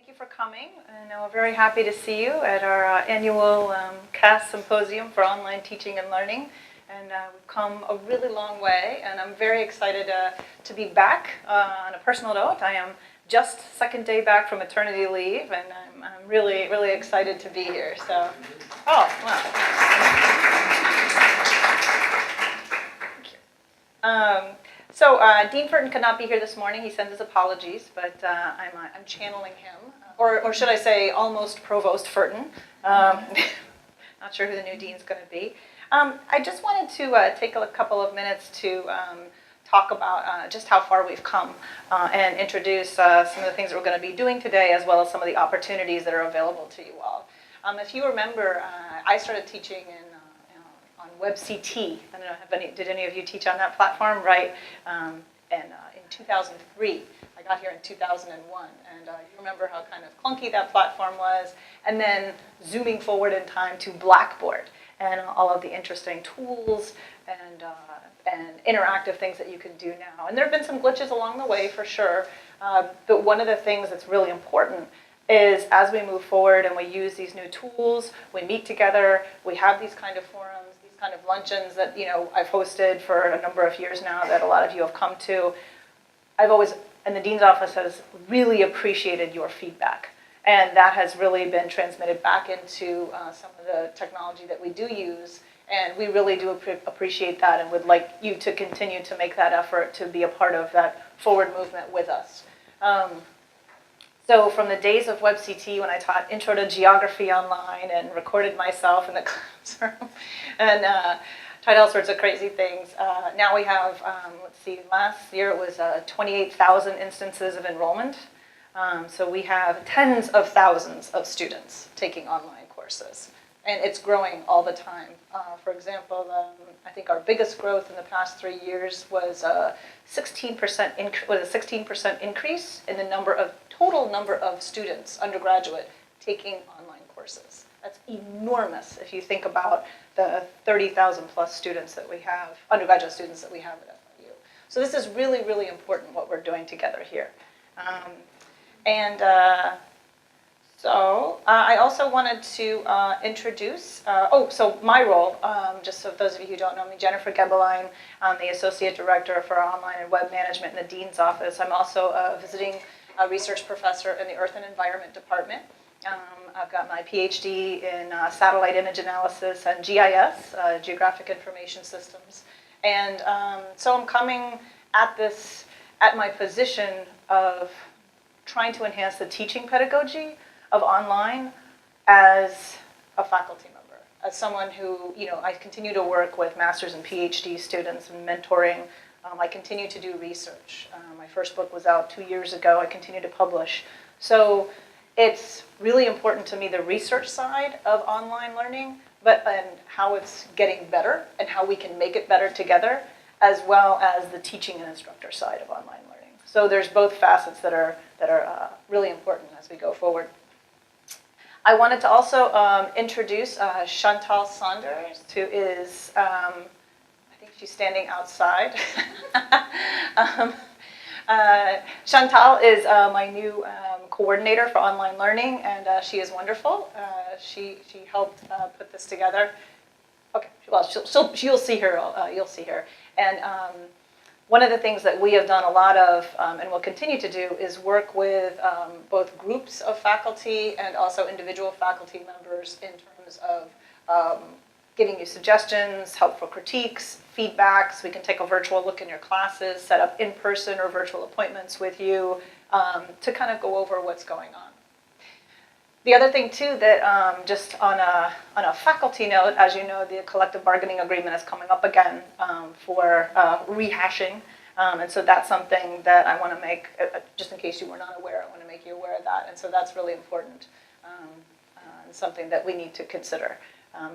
Thank you for coming, and we're very happy to see you at our annual CAS Symposium for Online Teaching and Learning. And we've come a really long way, and I'm very excited to be back. On a personal note, I am just second day back from maternity leave, and I'm really, really excited to be here. So, oh, wow. Thank you. Dean Furton could not be here this morning. He sends his apologies, but I'm channeling him, or should I say, almost Provost Furton. Not sure who the new dean's going to be. I just wanted to take a couple of minutes to talk about just how far we've come and introduce some of the things that we're going to be doing today, as well as some of the opportunities that are available to you all. If you remember, I started teaching on WebCT. I don't know, did any of you teach on that platform? Right. In 2003. I got here in 2001, and you remember how kind of clunky that platform was, and then zooming forward in time to Blackboard and all of the interesting tools and interactive things that you can do now. And there have been some glitches along the way for sure, but one of the things that's really important is as we move forward and we use these new tools, we meet together, we have these kind of forums, these kind of luncheons that I've hosted for a number of years now that a lot of you have come to. I've always, and the Dean's Office has really appreciated your feedback. And that has really been transmitted back into some of the technology that we do use. And we really do appreciate that and would like you to continue to make that effort to be a part of that forward movement with us. So from the days of WebCT when I taught Intro to Geography online and recorded myself in the classroom and tried all sorts of crazy things. Now we have, let's see, last year it was 28,000 instances of enrollment. So we have tens of thousands of students taking online courses. And it's growing all the time. For example, I think our biggest growth in the past 3 years was a 16% increase in the total number of students, undergraduate, taking online courses. That's enormous if you think about the 30,000 plus students that we have, undergraduate students that we have at FIU. So this is really, really important what we're doing together here. So I also wanted to introduce, so my role, just so those of you who don't know me, Jennifer Gebeline, I'm the Associate Director for Online and Web Management in the Dean's Office. I'm also a visiting research professor in the Earth and Environment Department. I've got my PhD in satellite image analysis and GIS, Geographic Information Systems. And so I'm coming at this, at my position of trying to enhance the teaching pedagogy of online as a faculty member, as someone who, I continue to work with master's and PhD students and mentoring. I continue to do research. My first book was out 2 years ago. I continue to publish. So it's really important to me, the research side of online learning, and how it's getting better and how we can make it better together, as well as the teaching and instructor side of online learning. So there's both facets that are really important as we go forward. I wanted to also introduce Chantal Saunders, who is, I think she's standing outside. Chantal is my new coordinator for online learning, and she is wonderful. She helped put this together. Okay, well, you'll see her. You'll see her. And one of the things that we have done a lot of, and will continue to do, is work with both groups of faculty and also individual faculty members in terms of giving you suggestions, helpful critiques, feedback, so we can take a virtual look in your classes, set up in-person or virtual appointments with you to kind of go over what's going on. The other thing too that just on a faculty note, as you know, the collective bargaining agreement is coming up again for rehashing. And so that's something that I want to make, just in case you were not aware, I want to make you aware of that. And so that's really important and something that we need to consider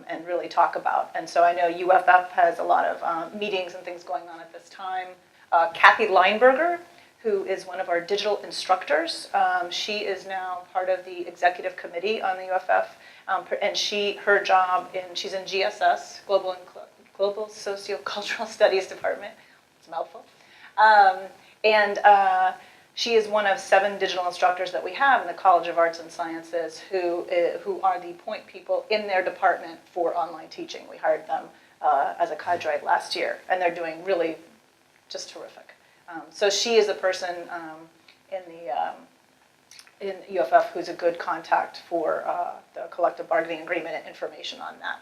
and really talk about. And so I know UFF has a lot of meetings and things going on at this time. Kathy Leinberger, who is one of our digital instructors. She is now part of the executive committee on the UFF, and her job, she's in GSS, Global Sociocultural Studies Department. It's a mouthful. And She is one of 7 digital instructors that we have in the College of Arts and Sciences who are the point people in their department for online teaching. We hired them as a cadre last year, and they're doing really just terrific. So she is a person in UFF who's a good contact for the collective bargaining agreement and information on that.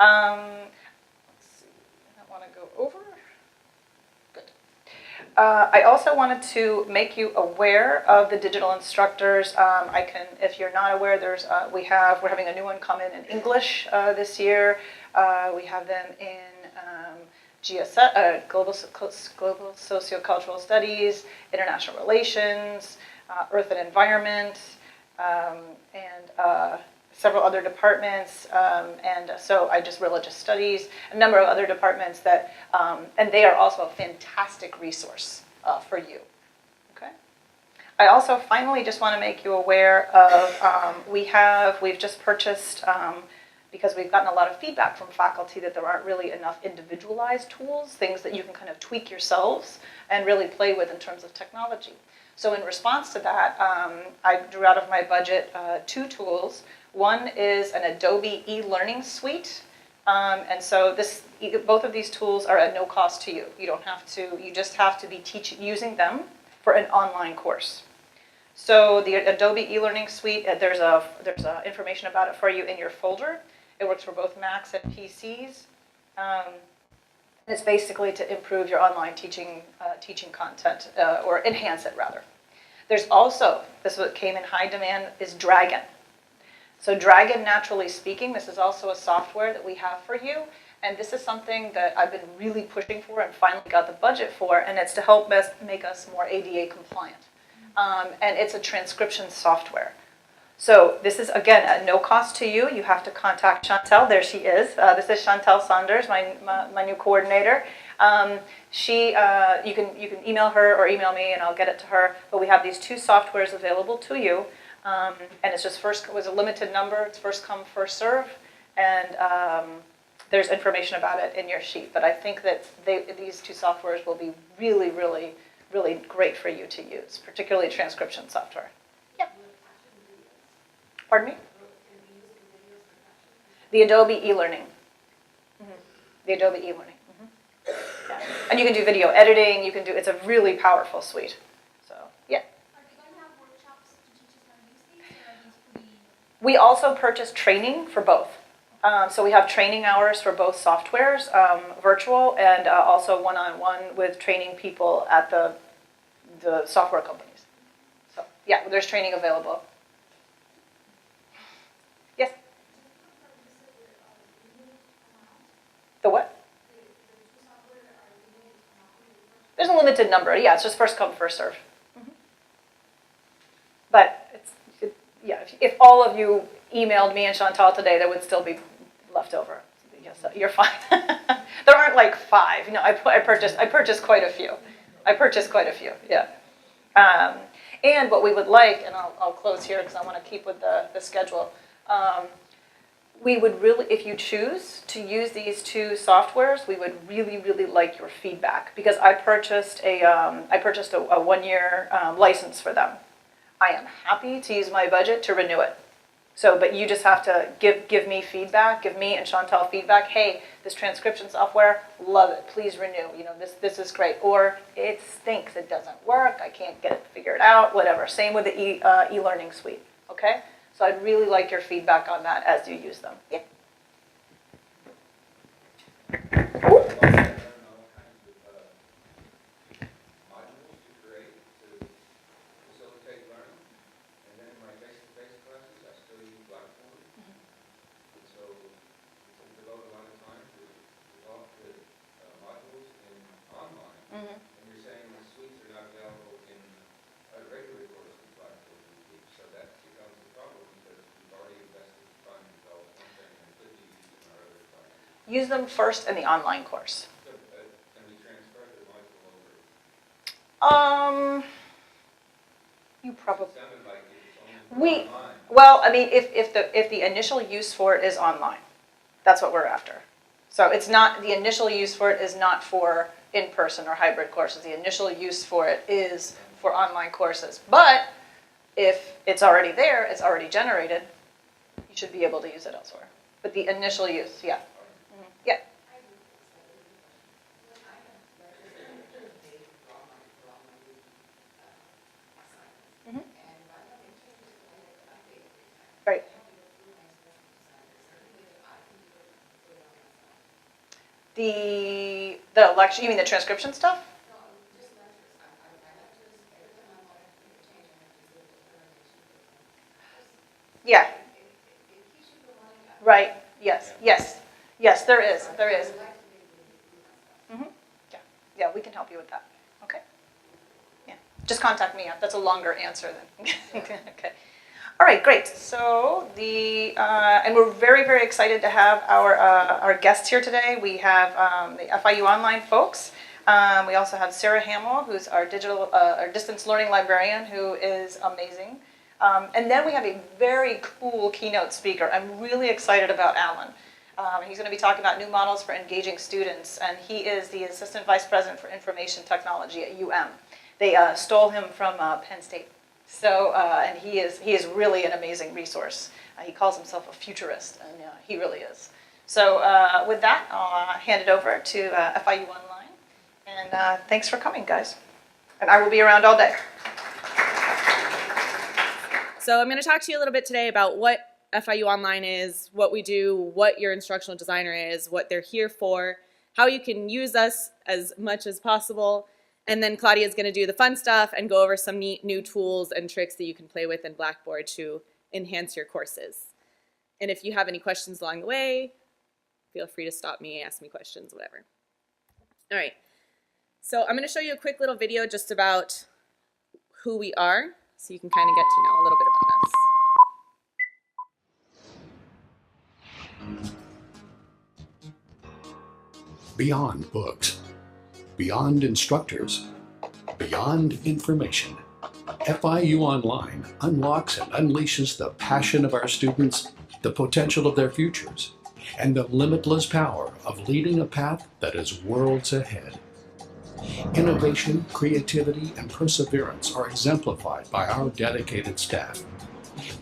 Let's see, I don't want to go over. Good. I also wanted to make you aware of the digital instructors. If you're not aware, we're having a new one come in English this year. We have them in GSS, Global Sociocultural Studies, International Relations, Earth and Environment, and several other departments, and so Religious Studies, a number of other departments that, and they are also a fantastic resource for you. Okay. I also finally just want to make you aware of we've just purchased. Because we've gotten a lot of feedback from faculty that there aren't really enough individualized tools, things that you can kind of tweak yourselves and really play with in terms of technology. So in response to that, I drew out of my budget 2 tools. One is an Adobe e-learning suite. And so both of these tools are at no cost to you. You just have to be using them for an online course. So the Adobe e-learning suite, there's information about it for you in your folder. It works for both Macs and PCs. It's basically to improve your online teaching content, or enhance it rather. There's also, this is what came in high demand, is Dragon. So Dragon, naturally speaking, this is also a software that we have for you. And this is something that I've been really pushing for and finally got the budget for, and it's to help make us more ADA compliant. And it's a transcription software. So this is, again, at no cost to you. You have to contact Chantel. There she is. This is Chantel Saunders, my new coordinator. You can email her or email me, and I'll get it to her. But we have these 2 softwares available to you, and it's just was a limited number. It's first come, first serve, and there's information about it in your sheet. But I think that these 2 softwares will be really, really, really great for you to use, particularly transcription software. Pardon me? The Adobe e-learning. The Adobe e-learning. Yeah. And you can do video editing. It's a really powerful suite. So, yeah. Are they going to have workshops to teach us how to use these, or are these free? We also purchase training for both. So we have training hours for both softwares, virtual and also one-on-one with training people at the software companies. So, yeah, there's training available. Yes? The what? There's a limited number. Yeah, it's just first come, first serve. But if all of you emailed me and Chantal today, there would still be left over. Yes, you're fine. There aren't like 5. No, I purchased quite a few. Yeah. And what we would like, and I'll close here because I want to keep with the schedule. We would really, if you choose to use these 2 softwares, we would really, really like your feedback, because I purchased a 1-year license for them. I am happy to use my budget to renew it. So, but you just have to give me feedback, give me and Chantal feedback. Hey, this transcription software, love it. Please renew. This is great. Or it stinks. It doesn't work. I can't get it figured out. Whatever. Same with the e-learning suite. Okay. So I'd really like your feedback on that as you use them. Yeah. Use them first in the online course. Can we transfer the module over? You probably. It sounded like it was only online. Well, I mean, if the initial use for it is online, that's what we're after. So it's not, the initial use for it is not for in-person or hybrid courses. The initial use for it is for online courses. But if it's already there, it's already generated, you should be able to use it elsewhere. But the initial use, yeah. Mhm. Yeah. Mhm. Right. The lecture, you mean the transcription stuff? Yeah. Right. Yes. Yes. Yes. There is. There is. Mhm. Yeah. Yeah. We can help you with that. Okay. Yeah. Just contact me. That's a longer answer then. Okay. All right. Great. So and we're very very excited to have our guests here today. We have the FIU Online folks. We also have Sarah Hamill, who's our distance learning librarian, who is amazing. And then we have a very cool keynote speaker. I'm really excited about Alan. He's going to be talking about new models for engaging students, and he is the Assistant Vice President for Information Technology at UM. They stole him from Penn State. So, and he is really an amazing resource. He calls himself a futurist, and he really is. So with that, I'll hand it over to FIU Online. And thanks for coming, guys. And I will be around all day. So I'm going to talk to you a little bit today about what FIU Online is, what we do, what your instructional designer is, what they're here for, how you can use us as much as possible, and then Claudia is going to do the fun stuff and go over some neat new tools and tricks that you can play with in Blackboard to enhance your courses. And if you have any questions along the way, feel free to stop me, ask me questions, whatever. All right, so I'm going to show you a quick little video just about who we are, so you can kind of get to know a little bit about us. Beyond books, beyond instructors, beyond information, FIU Online unlocks and unleashes the passion of our students, the potential of their futures, and the limitless power of leading a path that is worlds ahead. Innovation, creativity, and perseverance are exemplified by our dedicated staff.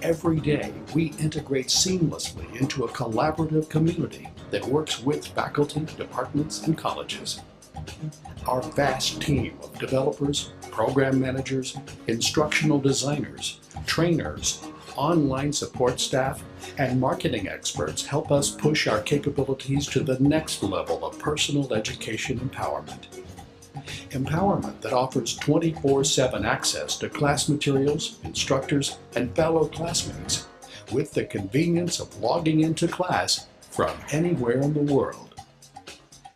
Every day, we integrate seamlessly into a collaborative community that works with faculty, departments, and colleges. Our vast team of developers, program managers, instructional designers, trainers, online support staff, and marketing experts help us push our capabilities to the next level of personal education empowerment. Empowerment that offers 24/7 access to class materials, instructors, and fellow classmates, with the convenience of logging into class from anywhere in the world.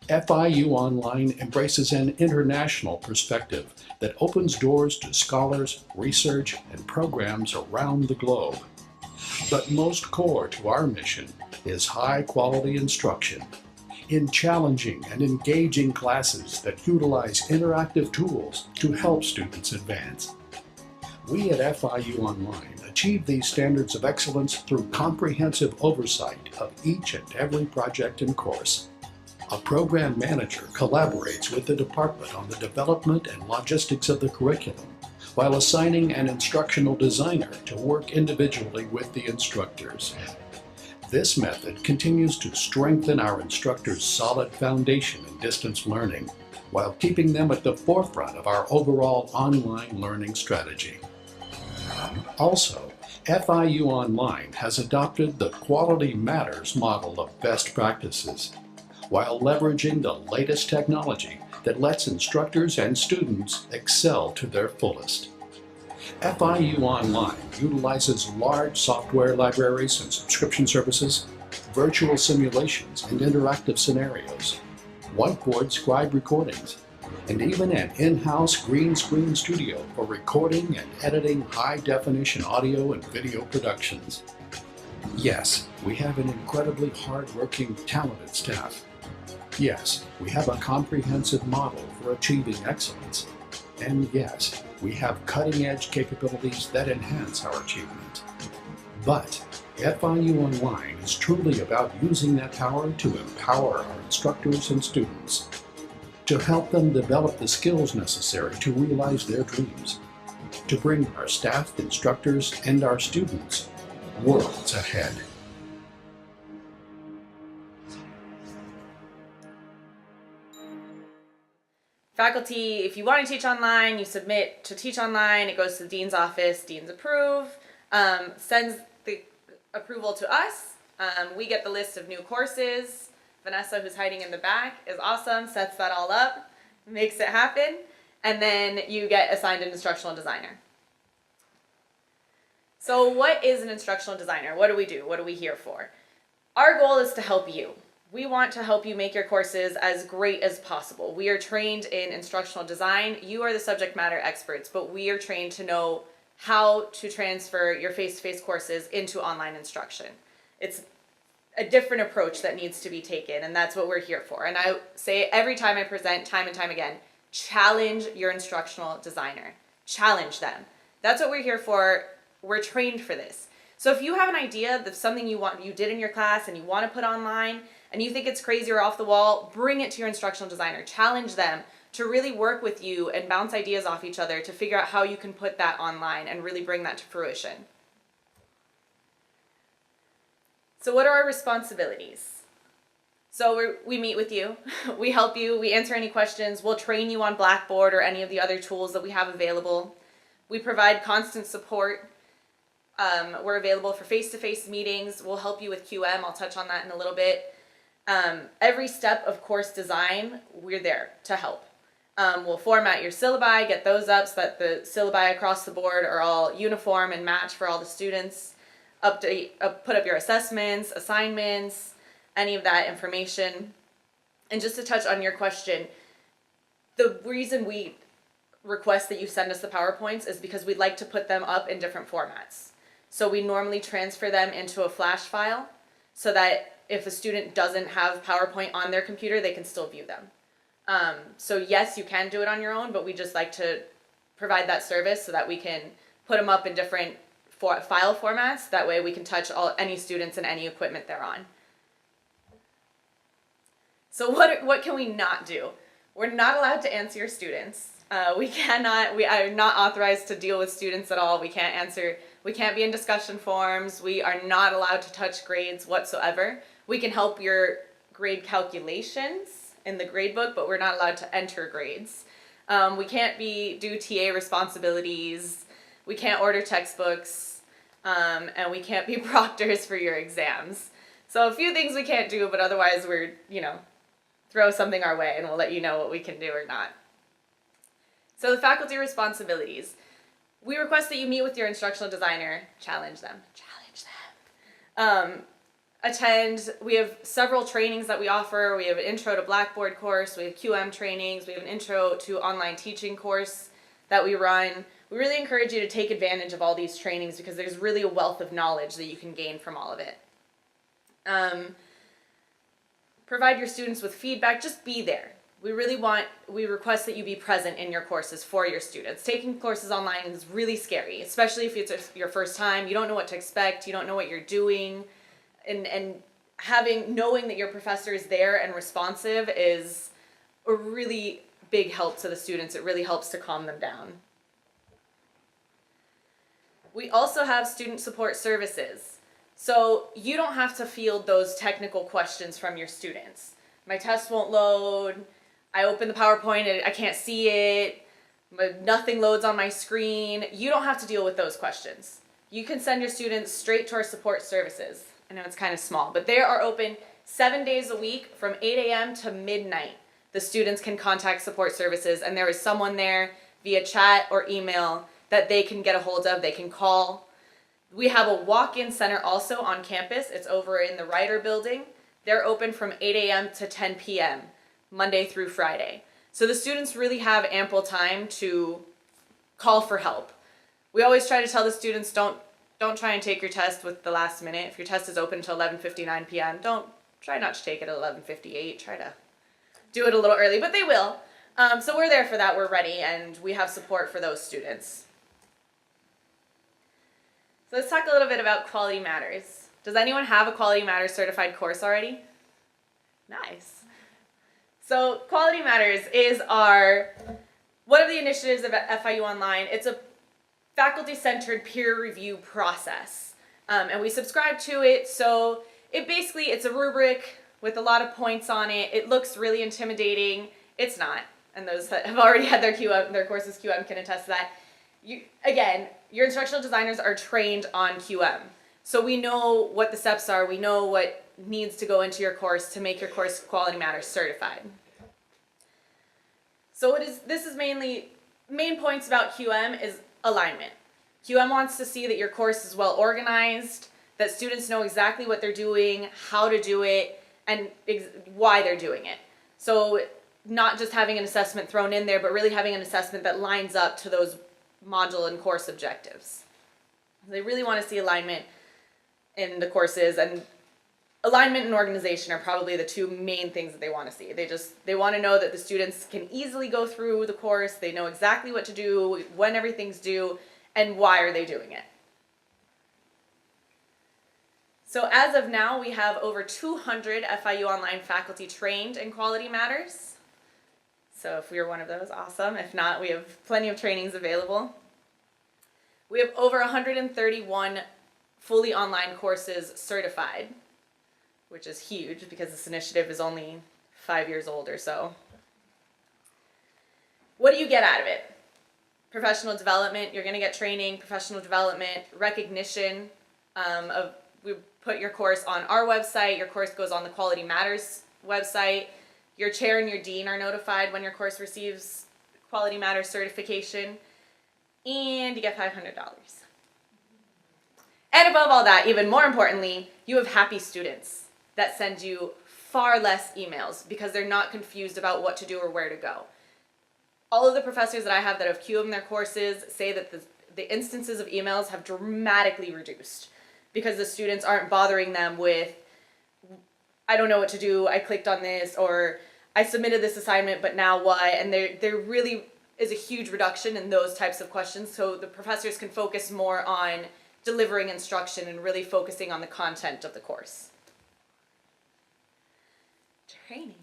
FIU Online embraces an international perspective that opens doors to scholars, research, and programs around the globe. But most core to our mission is high-quality instruction in challenging and engaging classes that utilize interactive tools to help students advance. We at FIU Online achieve these standards of excellence through comprehensive oversight of each and every project and course. A program manager collaborates with the department on the development and logistics of the curriculum, while assigning an instructional designer to work individually with the instructors. This method continues to strengthen our instructors' solid foundation in distance learning, while keeping them at the forefront of our overall online learning strategy. Also, FIU Online has adopted the Quality Matters model of best practices, while leveraging the latest technology that lets instructors and students excel to their fullest. FIU Online utilizes large software libraries and subscription services, virtual simulations and interactive scenarios, whiteboard scribe recordings, and even an in-house green screen studio for recording and editing high-definition audio and video productions. Yes, we have an incredibly hard-working, talented staff. Yes, we have a comprehensive model for achieving excellence. And yes, we have cutting-edge capabilities that enhance our achievement. But FIU Online is truly about using that power to empower our instructors and students, to help them develop the skills necessary to realize their dreams, to bring our staff, instructors, and our students worlds ahead. Faculty, if you want to teach online, you submit to teach online. It goes to the dean's office. Deans approve, sends the approval to us. We get the list of new courses. Vanessa, who's hiding in the back, is awesome, sets that all up, makes it happen, and then you get assigned an instructional designer. So what is an instructional designer? What do we do? What are we here for? Our goal is to help you. We want to help you make your courses as great as possible. We are trained in instructional design. You are the subject matter experts, but we are trained to know how to transfer your face-to-face courses into online instruction. It's a different approach that needs to be taken, and that's what we're here for. And I say every time I present, time and time again, challenge your instructional designer. Challenge them. That's what we're here for. We're trained for this. So if you have an idea of something you did in your class and you want to put online, and you think it's crazy or off the wall, bring it to your instructional designer. Challenge them to really work with you and bounce ideas off each other to figure out how you can put that online and really bring that to fruition. So what are our responsibilities? So we meet with you, we help you, we answer any questions, we'll train you on Blackboard or any of the other tools that we have available. We provide constant support. We're available for face-to-face meetings. We'll help you with QM. I'll touch on that in a little bit. Every step of course design, we're there to help. We'll format your syllabi, get those up so that the syllabi across the board are all uniform and match for all the students. Put up your assessments, assignments, any of that information. And just to touch on your question, the reason we request that you send us the PowerPoints is because we'd like to put them up in different formats. So we normally transfer them into a flash file so that if a student doesn't have PowerPoint on their computer, they can still view them. So yes, you can do it on your own, but we just like to provide that service so that we can put them up in different file formats. That way we can touch any students and any equipment they're on. So what can we not do? We're not allowed to answer your students. We are not authorized to deal with students at all. We can't be in discussion forums. We are not allowed to touch grades whatsoever. We can help your grade calculations in the grade book, but we're not allowed to enter grades. We can't do TA responsibilities. We can't order textbooks, and we can't be proctors for your exams. So a few things we can't do, but otherwise we're, throw something our way and we'll let you know what we can do or not. So the faculty responsibilities. We request that you meet with your instructional designer, challenge them. We have several trainings that we offer. We have an intro to Blackboard course, we have QM trainings, we have an intro to online teaching course that we run. We really encourage you to take advantage of all these trainings because there's really a wealth of knowledge that you can gain from all of it. Provide your students with feedback, just be there. We request that you be present in your courses for your students. Taking courses online is really scary, especially if it's your first time. You don't know what to expect, you don't know what you're doing, and knowing that your professor is there and responsive is a really big help to the students. It really helps to calm them down. We also have student support services. So you don't have to field those technical questions from your students. My test won't load, I open the PowerPoint and I can't see it, nothing loads on my screen. You don't have to deal with those questions. You can send your students straight to our support services. I know it's kind of small, but they are open 7 days a week from 8 a.m. to midnight. The students can contact support services and there is someone there via chat or email that they can get a hold of, they can call. We have a walk-in center also on campus. It's over in the Ryder building. They're open from 8 a.m. to 10 p.m. Monday through Friday. So the students really have ample time to call for help. We always try to tell the students, don't try and take your test with the last minute. If your test is open until 11:59 p.m., try not to take it at 11:58. Try to do it a little early, but they will. So we're there for that. We're ready, and we have support for those students. So let's talk a little bit about Quality Matters. Does anyone have a Quality Matters certified course already? Nice. So Quality Matters is one of the initiatives of FIU Online. It's a faculty-centered peer review process. And we subscribe to it, so it's a rubric with a lot of points on it. It looks really intimidating. It's not, and those that have already had their courses QM can attest to that. Your instructional designers are trained on QM. So we know what the steps are, we know what needs to go into your course to make your course Quality Matters certified. So main points about QM is alignment. QM wants to see that your course is well organized, that students know exactly what they're doing, how to do it, and why they're doing it. So not just having an assessment thrown in there, but really having an assessment that lines up to those module and course objectives. They really want to see alignment in the courses, and alignment and organization are probably the two main things that they want to see. They want to know that the students can easily go through the course, they know exactly what to do, when everything's due, and why are they doing it. So as of now, we have over 200 FIU Online faculty trained in Quality Matters. So if we are one of those, awesome. If not, we have plenty of trainings available. We have over 131 fully online courses certified, which is huge because this initiative is only 5 years old or so. What do you get out of it? Professional development, you're going to get training, professional development, recognition we put your course on our website, your course goes on the Quality Matters website, your chair and your dean are notified when your course receives Quality Matters certification, and you get $500. And above all that, even more importantly, you have happy students that send you far less emails because they're not confused about what to do or where to go. All of the professors that I have that have QM their courses say that the instances of emails have dramatically reduced because the students aren't bothering them with, I don't know what to do, I clicked on this, or I submitted this assignment, but now what? And there really is a huge reduction in those types of questions, so the professors can focus more on delivering instruction and really focusing on the content of the course. Training.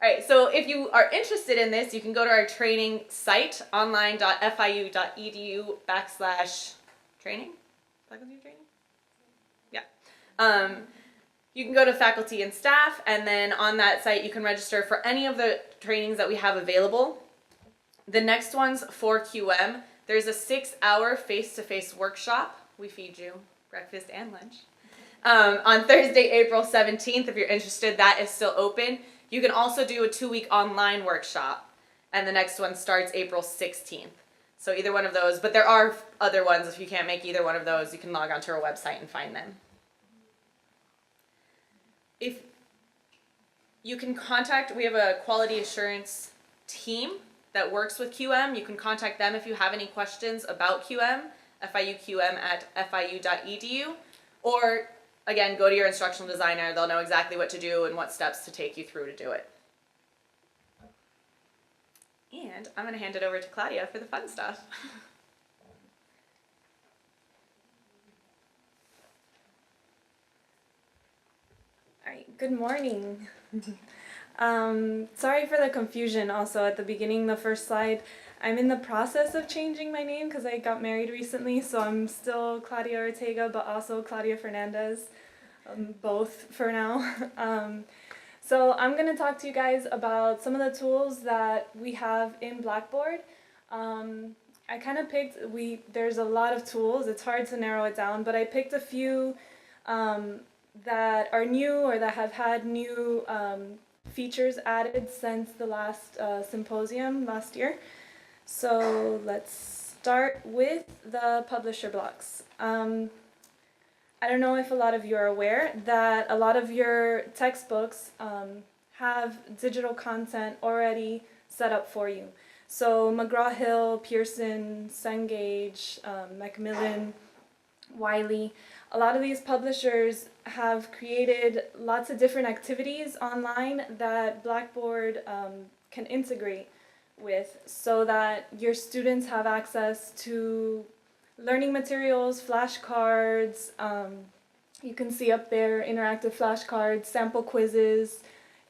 All right, so if you are interested in this, you can go to our training site, online.fiu.edu/training. Faculty training? Yeah. You can go to faculty and staff, and then on that site you can register for any of the trainings that we have available. The next one's for QM. There's a 6-hour face-to-face workshop. We feed you breakfast and lunch. On Thursday, April 17th, if you're interested, that is still open. You can also do a 2-week online workshop, and the next one starts April 16th. So either one of those, but there are other ones. If you can't make either one of those, you can log onto our website and find them. If you can we have a quality assurance team that works with QM. You can contact them if you have any questions about QM, fiuqm@fiu.edu, or again, go to your instructional designer. They'll know exactly what to do and what steps to take you through to do it. And I'm going to hand it over to Claudia for the fun stuff. All right, good morning. Sorry for the confusion also at the beginning, the first slide. I'm in the process of changing my name because I got married recently, so I'm still Claudia Ortega, but also Claudia Fernandez, both for now. So I'm going to talk to you guys about some of the tools that we have in Blackboard. I kind of picked, there's a lot of tools, it's hard to narrow it down, but I picked a few that are new or that have had new features added since the last symposium last year. So let's start with the publisher blocks. I don't know if a lot of you are aware that a lot of your textbooks have digital content already set up for you. So McGraw-Hill, Pearson, Cengage, Macmillan, Wiley, a lot of these publishers have created lots of different activities online that Blackboard can integrate with so that your students have access to learning materials, flashcards, you can see up there interactive flashcards, sample quizzes,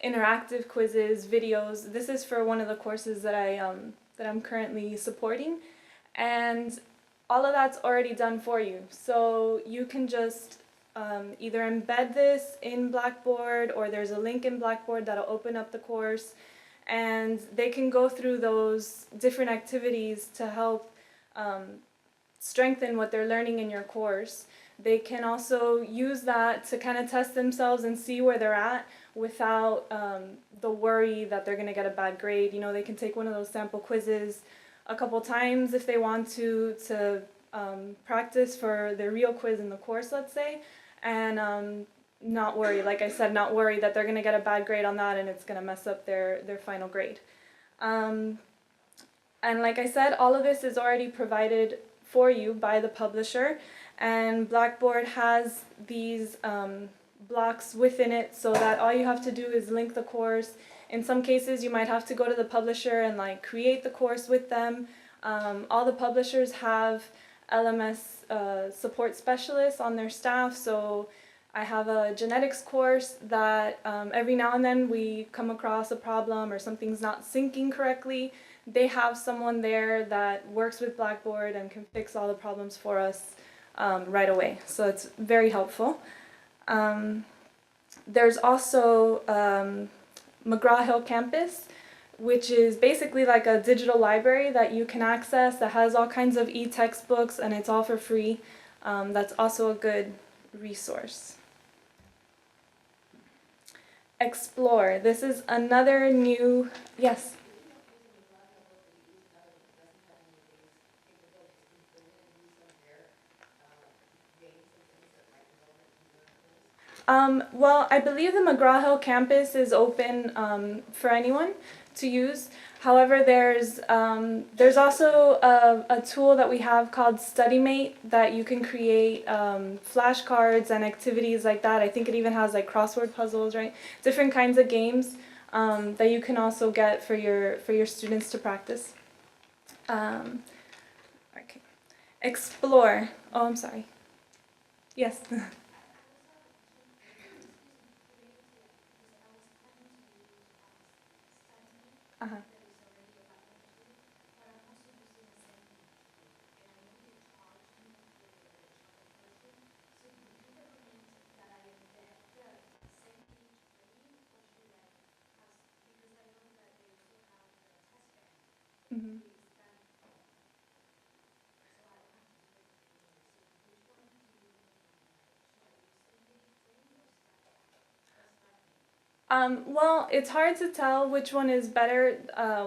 interactive quizzes, videos. This is for one of the courses that I'm currently supporting, and all of that's already done for you. So you can just either embed this in Blackboard, or there's a link in Blackboard that'll open up the course, and they can go through those different activities to help strengthen what they're learning in your course. They can also use that to kind of test themselves and see where they're at without the worry that they're going to get a bad grade. You know, they can take one of those sample quizzes a couple times if they want to practice for their real quiz in the course, let's say, and not worry, like I said, not worry that they're going to get a bad grade on that and it's going to mess up their final grade. And like I said, all of this is already provided for you by the publisher, and Blackboard has these blocks within it so that all you have to do is link the course. In some cases you might have to go to the publisher and like create the course with them. All the publishers have LMS support specialists on their staff, so I have a genetics course that every now and then we come across a problem or something's not syncing correctly. They have someone there that works with Blackboard and can fix all the problems for us right away. So it's very helpful. There's also McGraw-Hill Campus, which is basically like a digital library that you can access that has all kinds of e-textbooks, and it's all for free. That's also a good resource. Explore. This is another new, yes? Well, I believe the McGraw-Hill campus is open for anyone to use. However, there's also a tool that we have called StudyMate that you can create flashcards and activities like that. I think it even has like crossword puzzles, right? Different kinds of games that you can also get for your students to practice. Okay. Explore. Oh, I'm sorry. Yes. Uh-huh. Mm-hmm. Well, it's hard to tell which one is better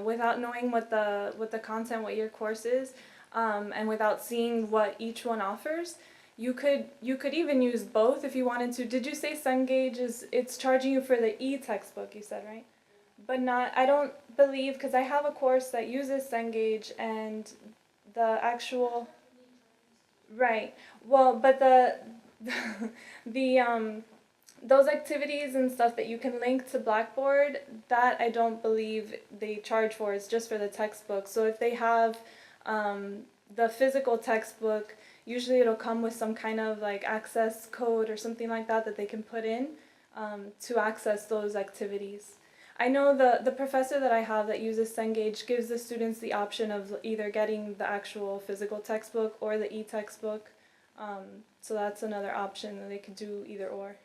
without knowing what the content, what your course is, and without seeing what each one offers. You could even use both if you wanted to. Did you say Cengage it's charging you for the e-textbook? You said, right? But not. I don't believe, because I have a course that uses Cengage and the actual. Right. Well, but the those activities and stuff that you can link to Blackboard, that I don't believe they charge for. It's just for the textbook. So if they have the physical textbook, usually it'll come with some kind of like access code or something like that that they can put in to access those activities. I know the professor that I have that uses Cengage gives the students the option of either getting the actual physical textbook or the e-textbook. So that's another option that they could do either or.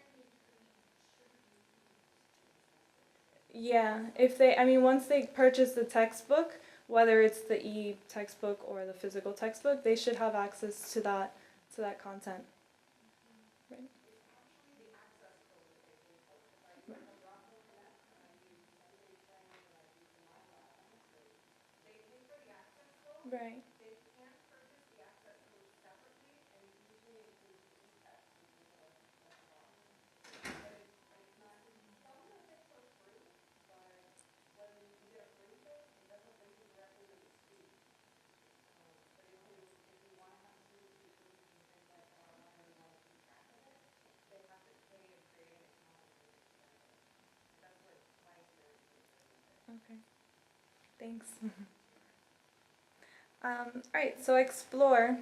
Yeah, once they purchase the textbook, whether it's the e-textbook or the physical textbook, they should have access to that content. Right. Right. Okay. Thanks. Alright, so Explore.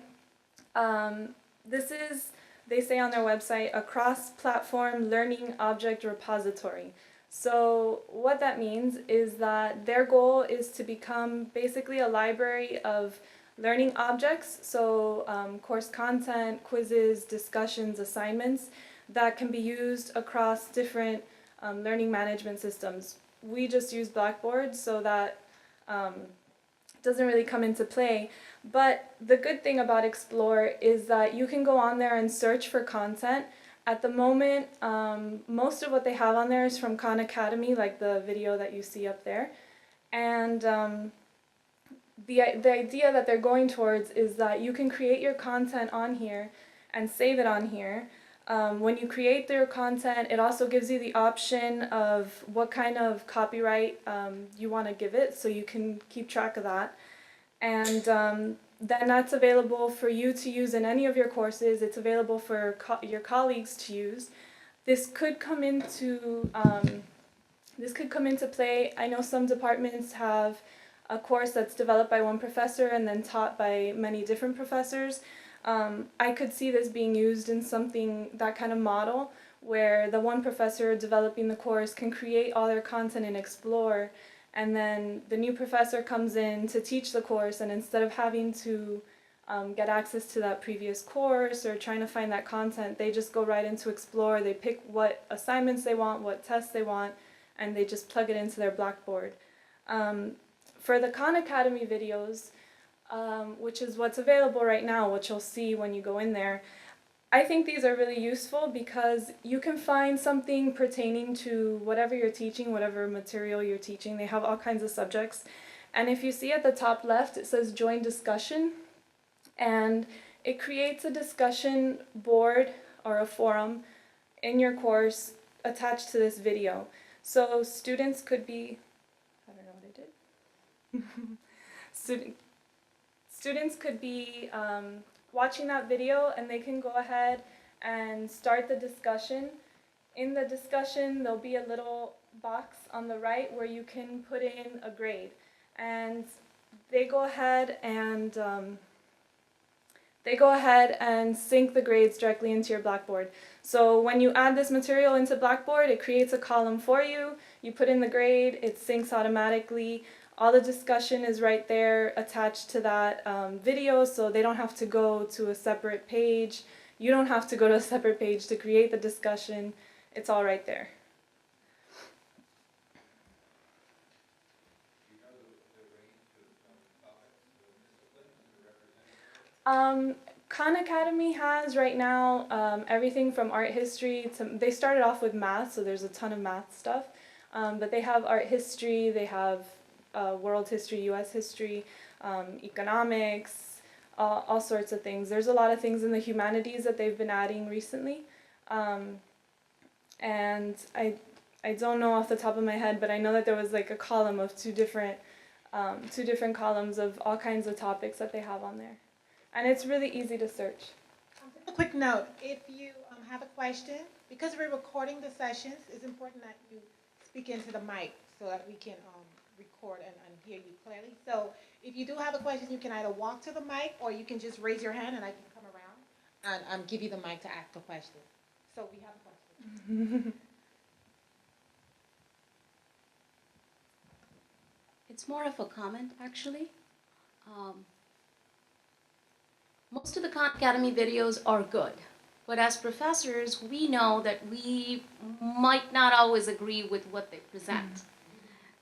This is, they say on their website, a cross-platform learning object repository. So what that means is that their goal is to become basically a library of learning objects, so course content, quizzes, discussions, assignments that can be used across different learning management systems. We just use Blackboard, so that doesn't really come into play. But the good thing about Explore is that you can go on there and search for content. At the moment, most of what they have on there is from Khan Academy, like the video that you see up there. And the idea that they're going towards is that you can create your content on here and save it on here. When you create their content, it also gives you the option of what kind of copyright you want to give it, so you can keep track of that. And then that's available for you to use in any of your courses. It's available for your colleagues to use. This could come into play. I know some departments have a course that's developed by one professor and then taught by many different professors. I could see this being used in something, that kind of model, where the one professor developing the course can create all their content in Explore, and then the new professor comes in to teach the course, and instead of having to get access to that previous course or trying to find that content, they just go right into Explore. They pick what assignments they want, what tests they want, and they just plug it into their Blackboard. For the Khan Academy videos, which is what's available right now, which you'll see when you go in there, I think these are really useful because you can find something pertaining to whatever you're teaching, whatever material you're teaching. They have all kinds of subjects. And if you see at the top left, it says Join Discussion. And it creates a discussion board or a forum in your course attached to this video. So students could be, I don't know what I did. Students could be watching that video, and they can go ahead and start the discussion. In the discussion, there'll be a little box on the right where you can put in a grade, and they go ahead and sync the grades directly into your Blackboard. So when you add this material into Blackboard, it creates a column for you. You put in the grade, it syncs automatically. All the discussion is right there attached to that video, so they don't have to go to a separate page. You don't have to go to a separate page to create the discussion. It's all right there. Do you know the range of topics, the disciplines that are represented? Khan Academy has right now everything from art history to, they started off with math, so there's a ton of math stuff, but they have art history, they have world history, US history, economics, all sorts of things. There's a lot of things in the humanities that they've been adding recently, and I don't know off the top of my head, but I know that there was like a column of two different columns of all kinds of topics that they have on there. And it's really easy to search. A quick note, if you have a question, because we're recording the sessions, it's important that you speak into the mic so that we can record and hear you clearly. So if you do have a question, you can either walk to the mic or you can just raise your hand and I can come around and give you the mic to ask the question. So we have a question. It's more of a comment, actually. Most of the Khan Academy videos are good, but as professors, we know that we might not always agree with what they present.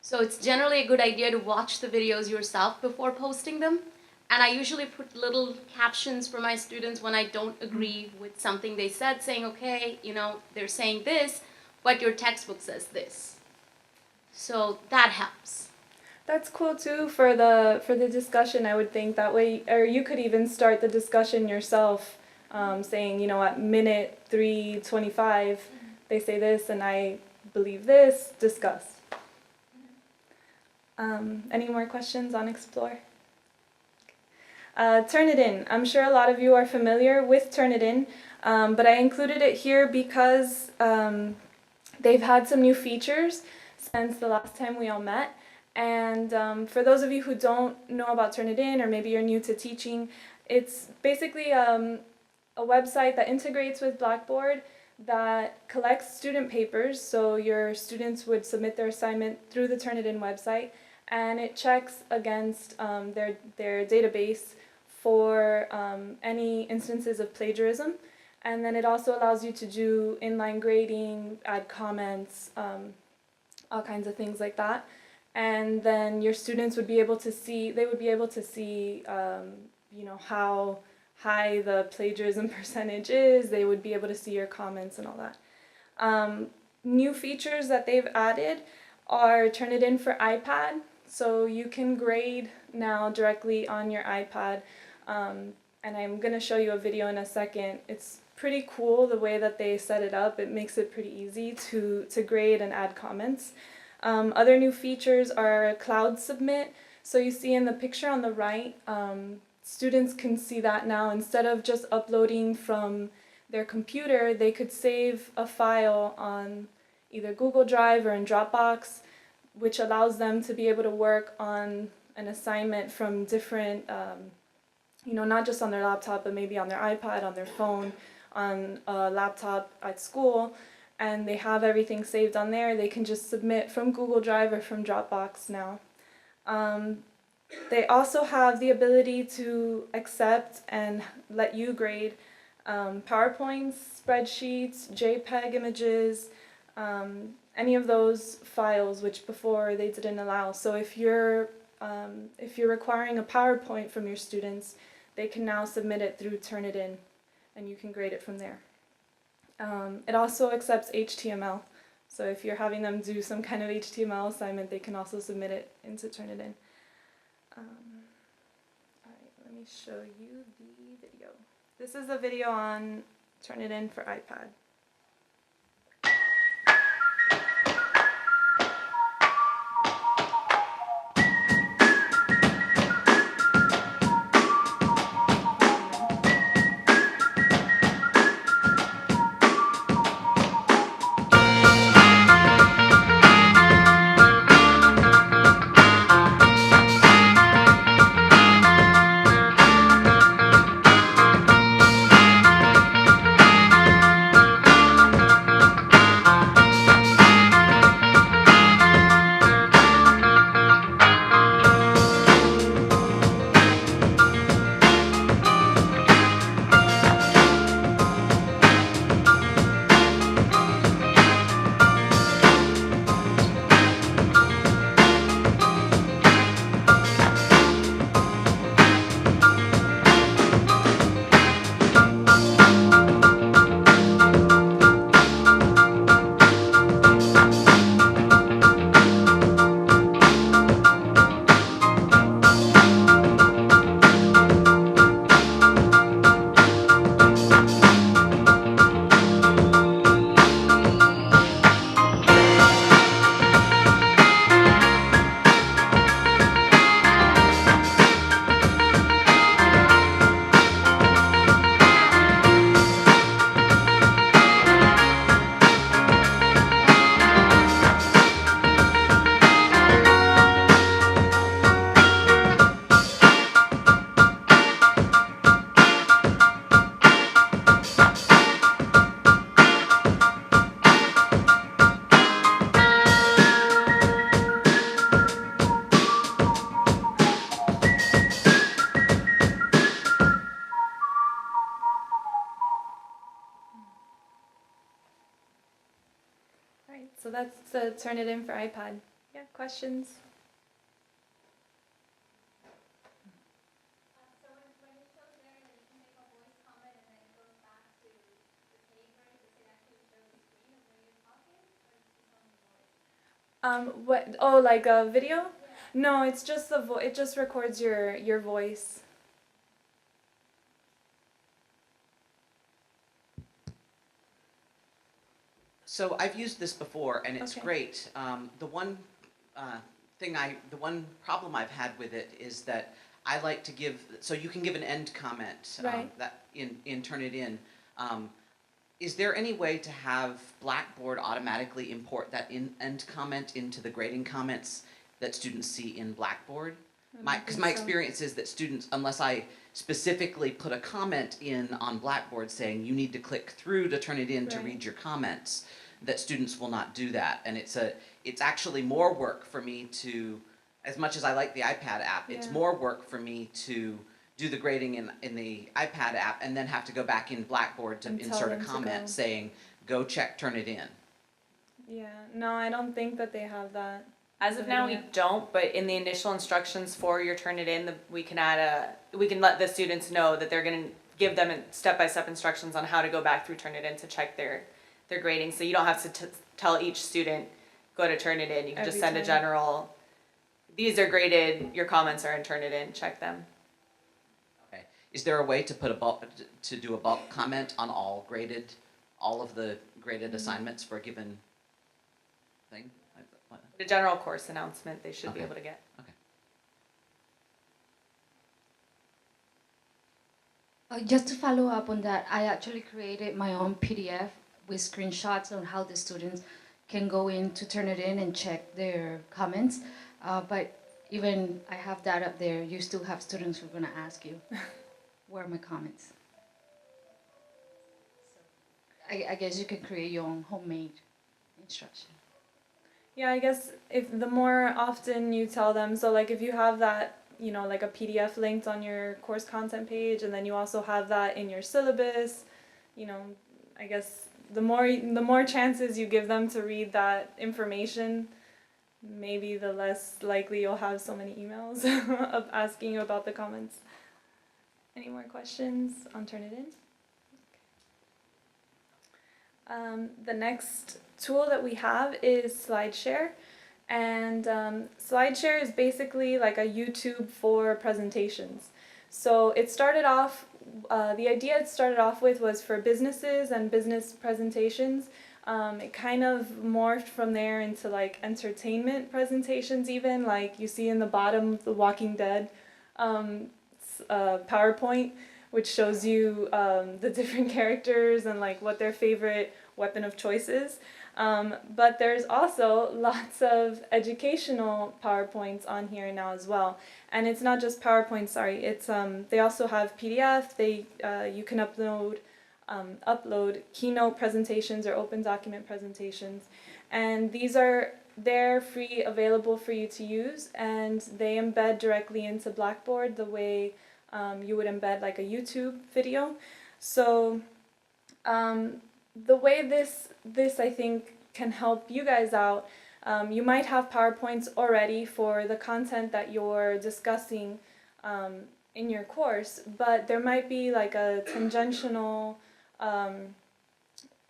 So it's generally a good idea to watch the videos yourself before posting them. And I usually put little captions for my students when I don't agree with something they said, saying, okay, you know, they're saying this, but your textbook says this. So that helps. That's cool too for the discussion, I would think. That way, or you could even start the discussion yourself, saying, you know, at minute 3:25, they say this and I believe this, discuss. Any more questions on Explore? Turnitin. I'm sure a lot of you are familiar with Turnitin, but I included it here because they've had some new features since the last time we all met. And for those of you who don't know about Turnitin, or maybe you're new to teaching, it's basically a website that integrates with Blackboard that collects student papers. So your students would submit their assignment through the Turnitin website, and it checks against their database for any instances of plagiarism. And then it also allows you to do inline grading, add comments, all kinds of things like that. And then your students would be able to see, you know, how high the plagiarism percentage is. They would be able to see your comments and all that. New features that they've added are Turnitin for iPad. So you can grade now directly on your iPad. And I'm going to show you a video in a second. It's pretty cool the way that they set it up. It makes it pretty easy to grade and add comments. Other new features are Cloud Submit. So you see in the picture on the right, students can see that now. Instead of just uploading from their computer, they could save a file on either Google Drive or in Dropbox, which allows them to be able to work on an assignment from different, you know, not just on their laptop, but maybe on their iPad, on their phone, on a laptop at school, and they have everything saved on there. They can just submit from Google Drive or from Dropbox now. They also have the ability to accept and let you grade PowerPoints, spreadsheets, JPEG images, any of those files which before they didn't allow. So if you're requiring a PowerPoint from your students, they can now submit it through Turnitin, and you can grade it from there. It also accepts HTML. So if you're having them do some kind of HTML assignment, they can also submit it into Turnitin. Alright, let me show you the video. This is a video on Turnitin for iPad. Alright, so that's the Turnitin for iPad. Yeah, questions? So when it shows there that you can make a voice comment and then it goes back to the page, right? Does it actually show the screen of where you're talking, or is it just only voice? What? Oh, like a video? No, it's just the it just records your voice. So I've used this before, and it's Okay. great. The one problem I've had with it is that I like to give. So you can give an end comment Right. that Turnitin. Is there any way to have Blackboard automatically import that end comment into the grading comments that students see in Blackboard? Because my experience is that students, unless I specifically put a comment in on Blackboard saying you need to click through to Turnitin to Right. read your comments, that students will not do that, and it's actually more work for me to as much as I like the iPad app, it's Yeah. more work for me to do the grading in the iPad app and then have to go back in Blackboard to And tell insert a them to comment go. saying, go check, turn it in. Yeah, no, I don't think that they have that. As of now, we don't, but in the initial instructions for your turn it in, we can let the students know that they're gonna give them step-by-step instructions on how to go back through turn it in to check their grading. So you don't have to tell each student, go to turn it in. You can just Every send a time. general, these are graded, your comments are in, turn it in, check them. Okay. Is there a way to put to do a bulk comment on all of the graded assignments for a given thing? What? The general course announcement, they should be Okay. able to get. Okay. Just to follow up on that, I actually created my own PDF with screenshots on how the students can go in to turn it in and check their comments. But even I have that up there, you still have students who are going to ask you, where are my comments? I guess you can create your own homemade instruction. Yeah, I guess if the more often you tell them, so like if you have that, you know, like a PDF linked on your course content page, and then you also have that in your syllabus, you know, I guess the more chances you give them to read that information, maybe the less likely you'll have so many emails of asking you about the comments. Any more questions on Turnitin? The next tool that we have is SlideShare, and SlideShare is basically like a YouTube for presentations. So it started off, the idea it started off with was for businesses and business presentations. It kind of morphed from there into like entertainment presentations even, like you see in the bottom of The Walking Dead PowerPoint, which shows you the different characters and like what their favorite weapon of choice is. But there's also lots of educational PowerPoints on here now as well. And it's not just PowerPoint, sorry, it's they also have PDF, you can upload keynote presentations or open document presentations. And these are free, available for you to use, and they embed directly into Blackboard the way you would embed like a YouTube video. So the way this I think can help you guys out, you might have PowerPoints already for the content that you're discussing in your course, but there might be like a tangential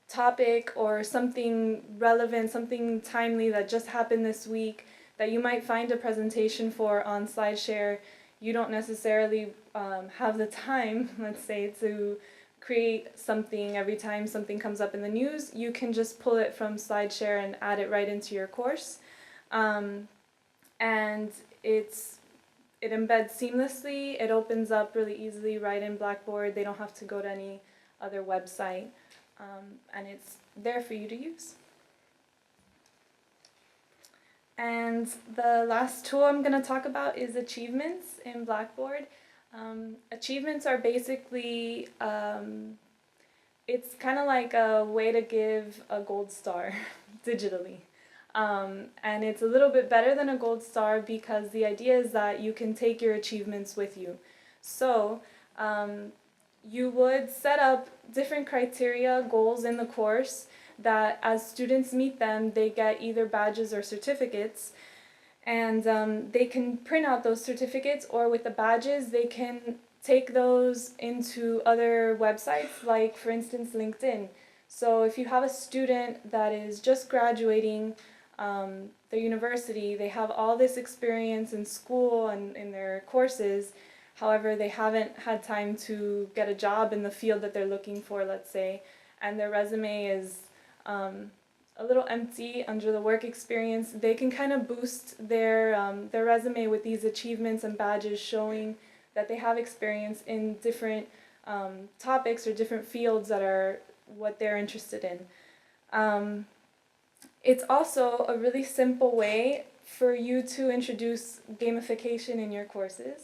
topic or something relevant, something timely that just happened this week that you might find a presentation for on SlideShare. You don't necessarily have the time, let's say, to create something every time something comes up in the news. You can just pull it from SlideShare and add it right into your course. And it embeds seamlessly. It opens up really easily right in Blackboard. They don't have to go to any other website. And it's there for you to use. And the last tool I'm going to talk about is achievements in Blackboard. Achievements are basically, it's kind of like a way to give a gold star digitally. And it's a little bit better than a gold star because the idea is that you can take your achievements with you. So you would set up different criteria, goals in the course that as students meet them, they get either badges or certificates. And they can print out those certificates, or with the badges, they can take those into other websites, like for instance, LinkedIn. So if you have a student that is just graduating their university, they have all this experience in school and in their courses, however, they haven't had time to get a job in the field that they're looking for, let's say, and their resume is a little empty under the work experience, they can kind of boost their resume with these achievements and badges showing that they have experience in different topics or different fields that are what they're interested in. It's also a really simple way for you to introduce gamification in your courses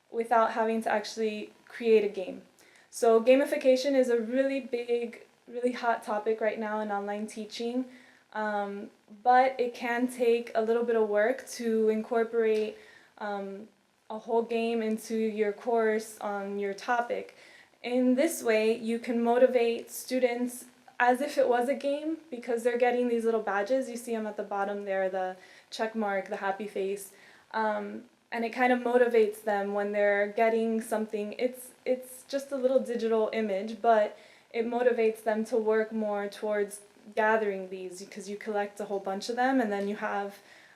without having to actually create a game. So gamification is a really big, really hot topic right now in online teaching. But it can take a little bit of work to incorporate a whole game into your course on your topic. In this way, you can motivate students as if it was a game, because they're getting these little badges. You see them at the bottom there, the check mark, the happy face. And it kind of motivates them when they're getting something. It's just a little digital image, but it motivates them to work more towards gathering these, because you collect a whole bunch of them, and then you have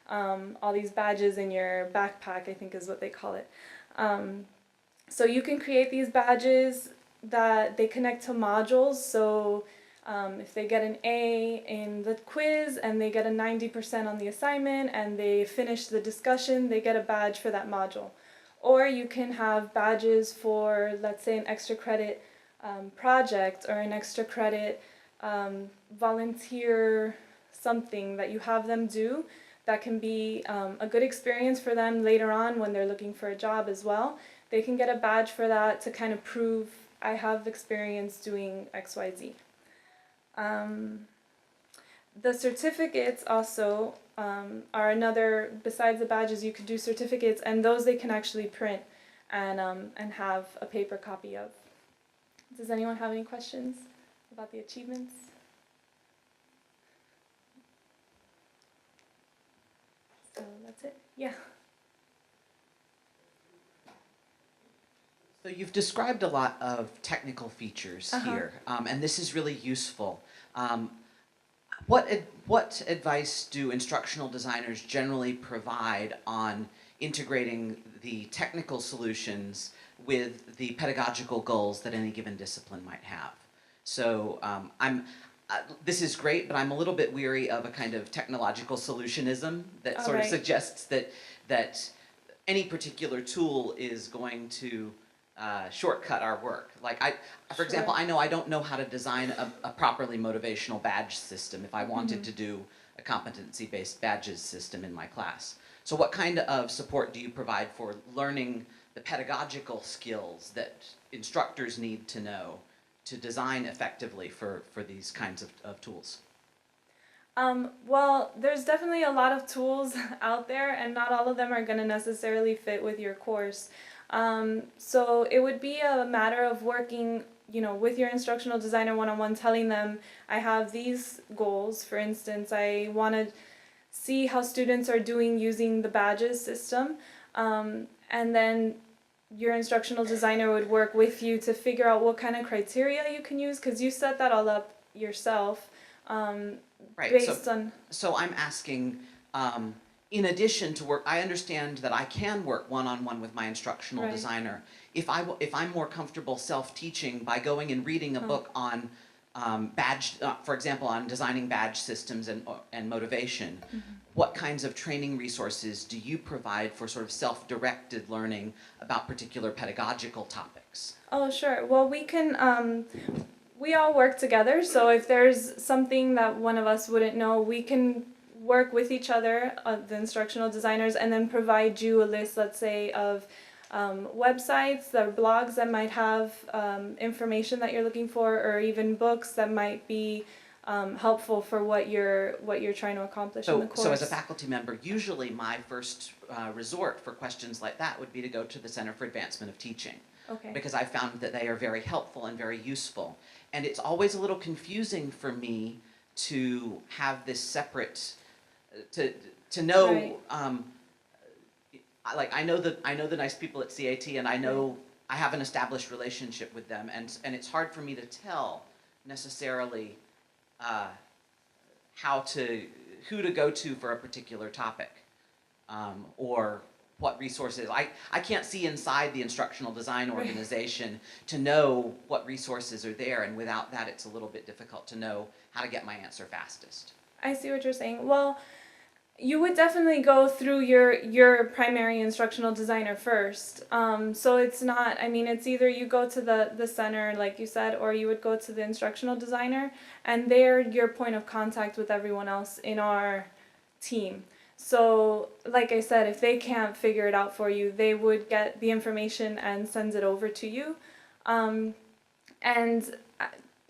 all these badges in your backpack, I think is what they call it. So you can create these badges that they connect to modules. So if they get an A in the quiz and they get a 90% on the assignment and they finish the discussion, they get a badge for that module. Or you can have badges for, let's say, an extra credit project, or an extra credit volunteer something that you have them do that can be a good experience for them later on when they're looking for a job as well. They can get a badge for that to kind of prove, I have experience doing XYZ. The certificates also are another, besides the badges, you could do certificates, and those they can actually print and have a paper copy of. Does anyone have any questions about the achievements? So that's it. Yeah. So you've described a lot of technical features here, and this is really useful. What advice do instructional designers generally provide on integrating the technical solutions with the pedagogical goals that any given discipline might have? So this is great, but I'm a little bit weary of a kind of technological solutionism that sort of suggests that any particular tool is going to shortcut our work. Like for example, I know I don't know how to design a properly motivational badge system if I wanted to do a competency-based badges system in my class. So what kind of support do you provide for learning the pedagogical skills that instructors need to know to design effectively for these kinds of tools? Well, there's definitely a lot of tools out there, and not all of them are going to necessarily fit with your course. So it would be a matter of working, with your instructional designer one-on-one, telling them, I have these goals. For instance, I want to see how students are doing using the badges system, and then your instructional designer would work with you to figure out what kind of criteria you can use, because you set that all up yourself. Right. Based on. So I'm asking, in addition to work, I understand that I can work one-on-one with my instructional designer. If I'm more comfortable self-teaching by going and reading a book on for example, on designing badge systems and motivation, what kinds of training resources do you provide for sort of self-directed learning about particular pedagogical topics? Oh, sure. Well, we can. We all work together, so if there's something that one of us wouldn't know, we can work with each other, the instructional designers, and then provide you a list, let's say, of websites or blogs that might have information that you're looking for, or even books that might be helpful for what you're trying to accomplish in the course. So as a faculty member, usually my first resort for questions like that would be to go to the Center for Advancement of Teaching. Okay. Because I found that they are very helpful and very useful. And it's always a little confusing for me to have this separate, to know, like I know the nice people at CAT, and I know I have an established relationship with them, and it's hard for me to tell necessarily who to go to for a particular topic, or what resources. I can't see inside the instructional design organization to know what resources are there, and without that it's a little bit difficult to know how to get my answer fastest. I see what you're saying. Well, you would definitely go through your primary instructional designer first. So it's not, it's either you go to the center, like you said, or you would go to the instructional designer, and they're your point of contact with everyone else in our team. So, like I said, if they can't figure it out for you, they would get the information and send it over to you. And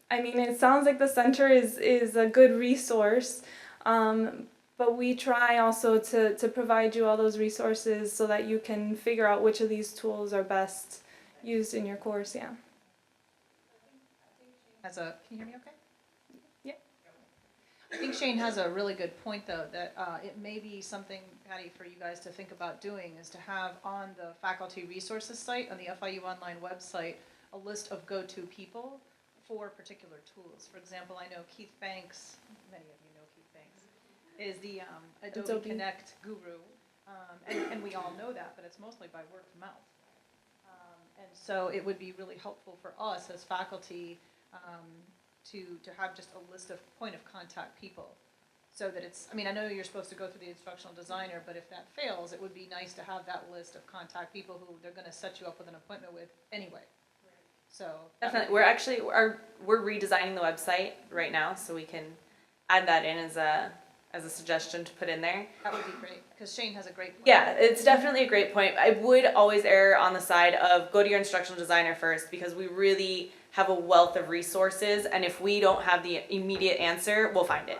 it sounds like the center is a good resource. But we try also to provide you all those resources so that you can figure out which of these tools are best used in your course, yeah. Can you hear me okay? Yeah. I think Shane has a really good point, though, that it may be something, Patty, for you guys to think about doing, is to have on the faculty resources site, on the FIU Online website, a list of go-to people for particular tools. For example, I know Keith Banks, many of you know Keith Banks, is the Adobe Connect guru, and we all know that, but it's mostly by word of mouth. And so it would be really helpful for us as faculty to have just a list of point of contact people, so that it's, I mean, I know you're supposed to go through the instructional designer, but if that fails, it would be nice to have that list of contact people who they're gonna set you up with an appointment with anyway. So. Definitely. We're redesigning the website right now, so we can add that in as a suggestion to put in there. That would be great, because Shane has a great point. Yeah, it's definitely a great point. I would always err on the side of go to your instructional designer first, because we really have a wealth of resources, and if we don't have the immediate answer, we'll find it.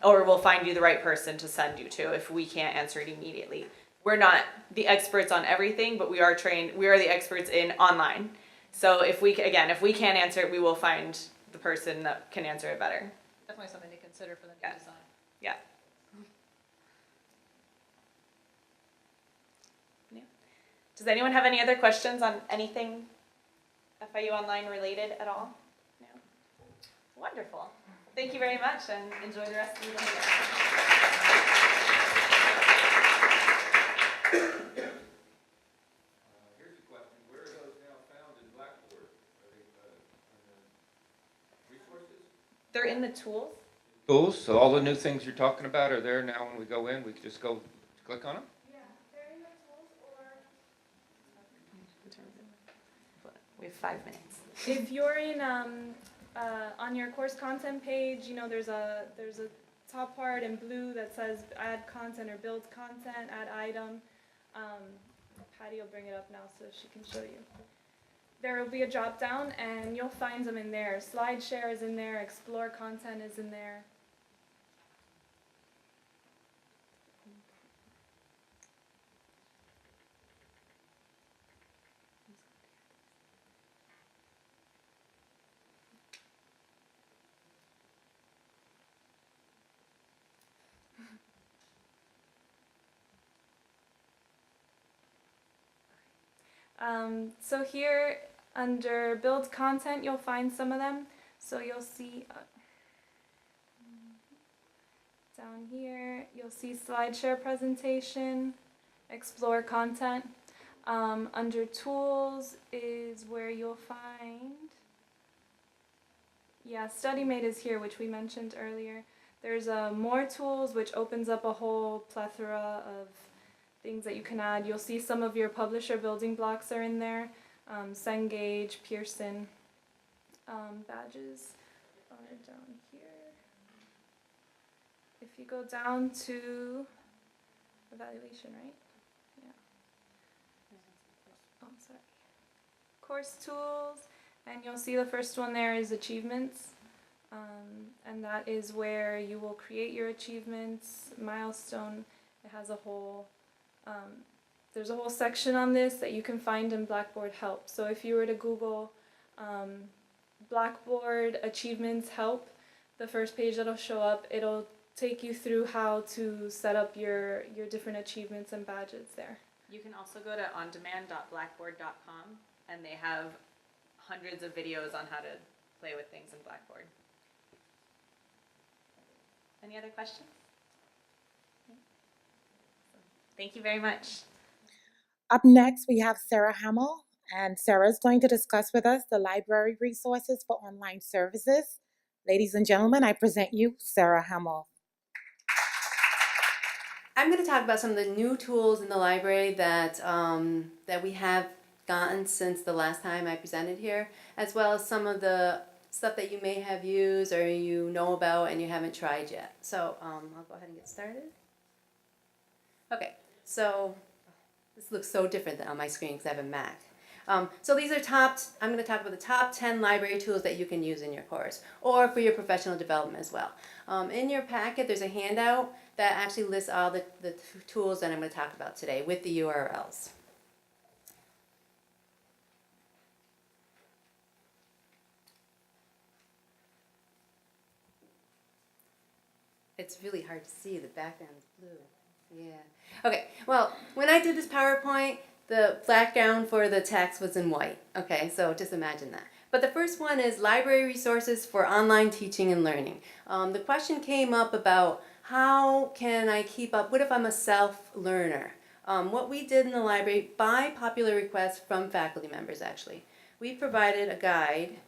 Or we'll find you the right person to send you to if we can't answer it immediately. We're not the experts on everything, but we are the experts in online. So if we can't answer it, we will find the person that can answer it better. Definitely something to consider for the new design. Yeah. Does anyone have any other questions on anything FIU Online related at all? No? Wonderful. Thank you very much, and enjoy the rest of the day. Here's a question. Where are those now found in Blackboard? Are they in the resources? They're in the tools. Tools, so all the new things you're talking about are there now when we go in? We can just go click on them? We have 5 minutes. If you're in on your course content page, there's a top part in blue that says add content or build content, add item. Patty will bring it up now so she can show you. There will be a drop down and you'll find them in there. Slide share is in there, explore content is in there. So here under build content, you'll find some of them. So you'll see down here, you'll see slideshare presentation, explore content. Under tools is where you'll find, StudyMate is here, which we mentioned earlier. There's more tools, which opens up a whole plethora of things that you can add. You'll see some of your publisher building blocks are in there. Cengage, Pearson, badges are down here. If you go down to evaluation, right? Yeah. Oh, sorry. Course tools, and you'll see the first one there is achievements. And that is where you will create your achievements, milestone. It has a whole there's a whole section on this that you can find in Blackboard Help. So if you were to Google Blackboard Achievements Help, the first page that'll show up, it'll take you through how to set up your different achievements and badges there. You can also go to ondemand.blackboard.com, and they have hundreds of videos on how to play with things in Blackboard. Any other questions? Thank you very much. Up next, we have Sarah Hamill, and Sarah is going to discuss with us the library resources for online services. Ladies and gentlemen, I present you Sarah Hamill. I'm going to talk about some of the new tools in the library that we have gotten since the last time I presented here, as well as some of the stuff that you may have used or you know about and you haven't tried yet. So I'll go ahead and get started. Okay, so this looks so different than on my screen because I have a Mac. So these are I'm going to talk about the top 10 library tools that you can use in your course or for your professional development as well. In your packet, there's a handout that actually lists all the tools that I'm going to talk about today with the URLs. It's really hard to see, the background's blue. Yeah. Okay, well, when I did this PowerPoint, the background for the text was in white. Okay, so just imagine that. But the first one is library resources for online teaching and learning. The question came up about how can I keep up, what if I'm a self-learner? What we did in the library, by popular request from faculty members actually, we provided a guide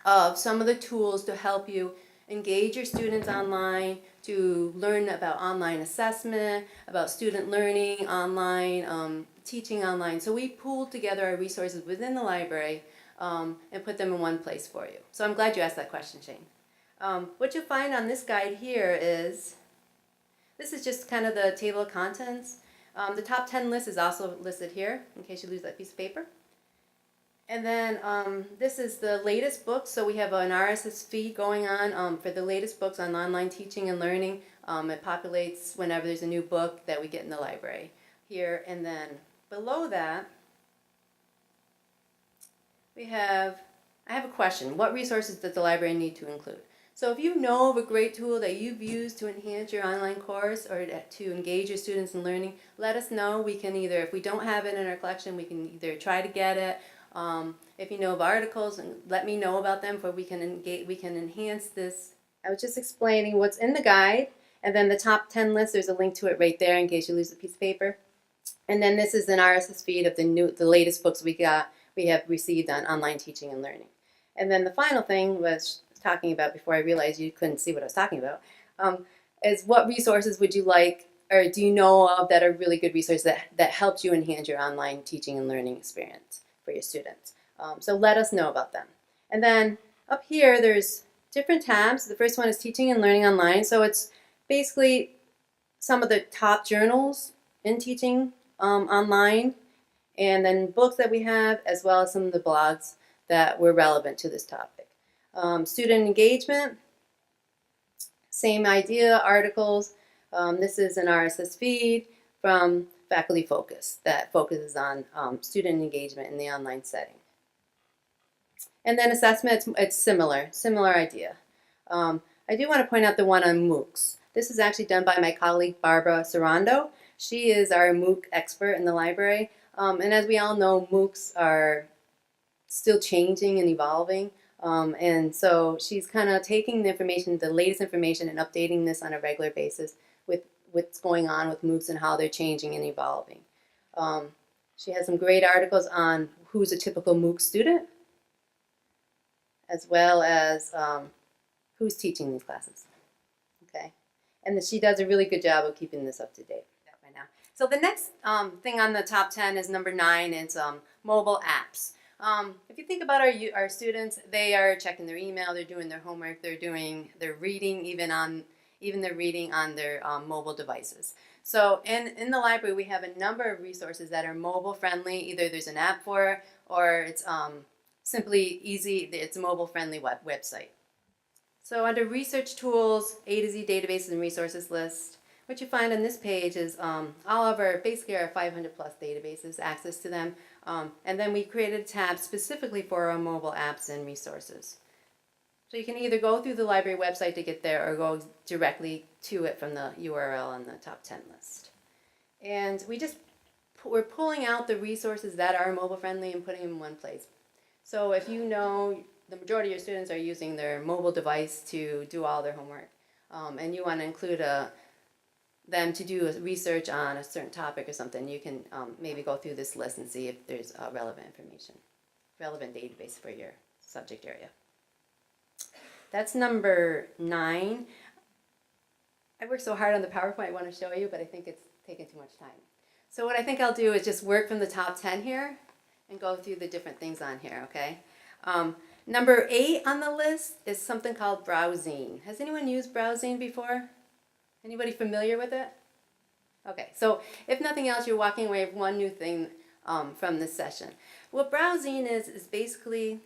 of some of the tools to help you engage your students online, to learn about online assessment, about student learning online, teaching online. So we pooled together our resources within the library and put them in one place for you. So I'm glad you asked that question, Shane. What you'll find on this guide here is, this is just kind of the table of contents. The top 10 list is also listed here, in case you lose that piece of paper. And then this is the latest books, so we have an RSS feed going on for the latest books on online teaching and learning. It populates whenever there's a new book that we get in the library here. And then below that, I have a question. What resources does the library need to include? So if you know of a great tool that you've used to enhance your online course or to engage your students in learning, let us know. We can either, if we don't have it in our collection, we can either try to get it. If you know of articles, let me know about them, for we can enhance this. I was just explaining what's in the guide, and then the top 10 list, there's a link to it right there in case you lose a piece of paper. And then this is an RSS feed of the latest books we have received on online teaching and learning. And then the final thing was talking about, before I realized you couldn't see what I was talking about, is what resources would you like, or do you know of that are really good resources that helped you enhance your online teaching and learning experience for your students? So let us know about them. And then up here, there's different tabs. The first one is teaching and learning online. So it's basically some of the top journals in teaching online, and then books that we have, as well as some of the blogs that were relevant to this topic. Student engagement, same idea, articles. This is an RSS feed from Faculty Focus that focuses on student engagement in the online setting. And then assessment, it's similar idea. I do want to point out the one on MOOCs. This is actually done by my colleague Barbara Sarando. She is our MOOC expert in the library. And as we all know, MOOCs are still changing and evolving. And so she's kind of taking the information, the latest information, and updating this on a regular basis with what's going on with MOOCs and how they're changing and evolving. She has some great articles on who's a typical MOOC student, as well as who's teaching these classes. Okay, and she does a really good job of keeping this up to date right now. So the next thing on the top 10 is number 9. It's mobile apps. If you think about our students, they are checking their email, they're doing their homework, they're reading, even they're reading on their mobile devices. So in the library, we have a number of resources that are mobile friendly. Either there's an app for it, or it's simply easy. It's a mobile friendly website. So under research tools, A to Z databases and resources list, what you find on this page is all of basically our 500 plus databases, access to them. And then we created a tab specifically for our mobile apps and resources. So you can either go through the library website to get there, or go directly to it from the URL on the top 10 list. And we're pulling out the resources that are mobile friendly and putting them in one place. So if you know the majority of your students are using their mobile device to do all their homework, and you want to include them to do research on a certain topic or something, you can maybe go through this list and see if there's relevant information, relevant database for your subject area. That's number 9. I worked so hard on the PowerPoint I want to show you, but I think it's taking too much time. So what I think I'll do is just work from the top 10 here and go through the different things on here, okay? Number 8 on the list is something called Browsing. Has anyone used Browsing before? Anybody familiar with it? Okay, so if nothing else, you're walking away with one new thing from this session. What browsing is basically,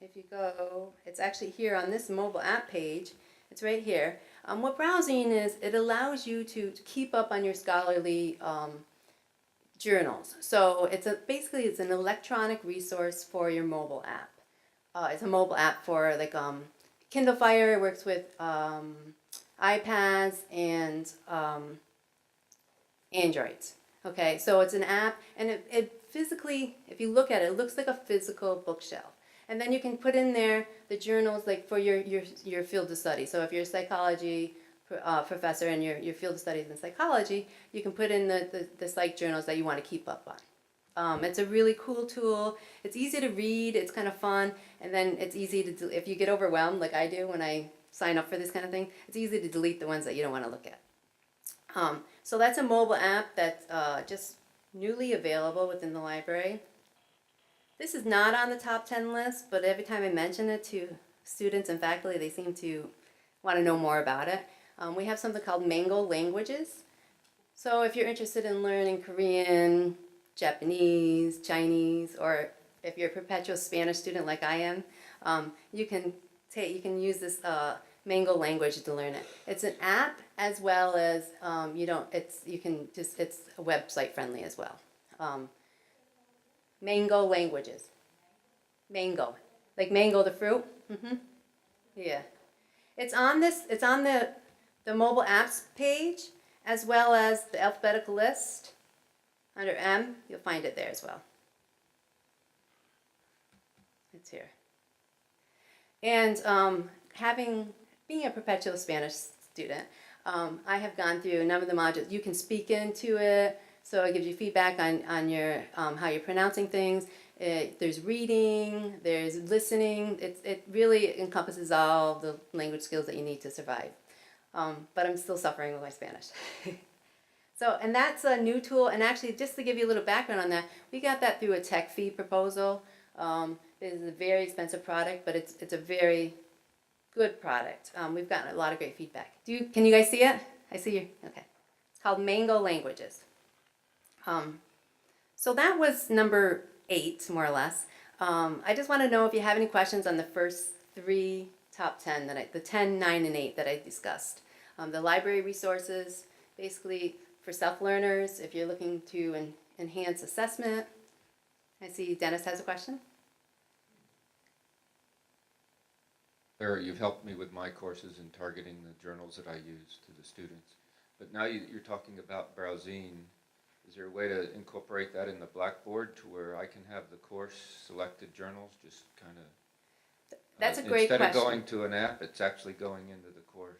if you go, it's actually here on this mobile app page. It's right here. What browsing is, it allows you to keep up on your scholarly journals. So basically it's an electronic resource for your mobile app. It's a mobile app for like Kindle Fire. It works with iPads and Androids. Okay, so it's an app, and it physically, if you look at it, it looks like a physical bookshelf. And then you can put in there the journals like for your field of study. So if you're a psychology professor and your field of study is in psychology, you can put in the psych journals that you want to keep up on. It's a really cool tool. It's easy to read. It's kind of fun. And then it's easy to, if you get overwhelmed like I do when I sign up for this kind of thing, it's easy to delete the ones that you don't want to look at. So that's a mobile app that's just newly available within the library. This is not on the top 10 list, but every time I mention it to students and faculty, they seem to want to know more about it. We have something called Mango Languages. So if you're interested in learning Korean, Japanese, Chinese, or if you're a perpetual Spanish student like I am, you can use this Mango language to learn it. It's an app as well as it's website friendly as well. Mango Languages. Mango, like mango the fruit. Yeah, it's on the mobile apps page as well as the alphabetical list. Under M, you'll find it there as well. It's here. And being a perpetual Spanish student, I have gone through a number of the modules. You can speak into it, so it gives you feedback on your how you're pronouncing things. There's reading, there's listening. It really encompasses all the language skills that you need to survive. But I'm still suffering with my Spanish. And that's a new tool, and actually just to give you a little background on that, we got that through a tech fee proposal. It is a very expensive product, but it's a very good product. We've gotten a lot of great feedback. Can you guys see it? I see you. Okay. It's called Mango Languages. So that was number 8, more or less. I just want to know if you have any questions on the first 3 top 10, the 10, 9, and 8 that I discussed. The library resources, basically for self-learners, if you're looking to enhance assessment. I see Dennis has a question. Sarah, you've helped me with my courses in targeting the journals that I use to the students. But now you're talking about browsing. Is there a way to incorporate that in the Blackboard to where I can have the course selected journals just kind of... That's a great question. Instead of going to an app, it's actually going into the course.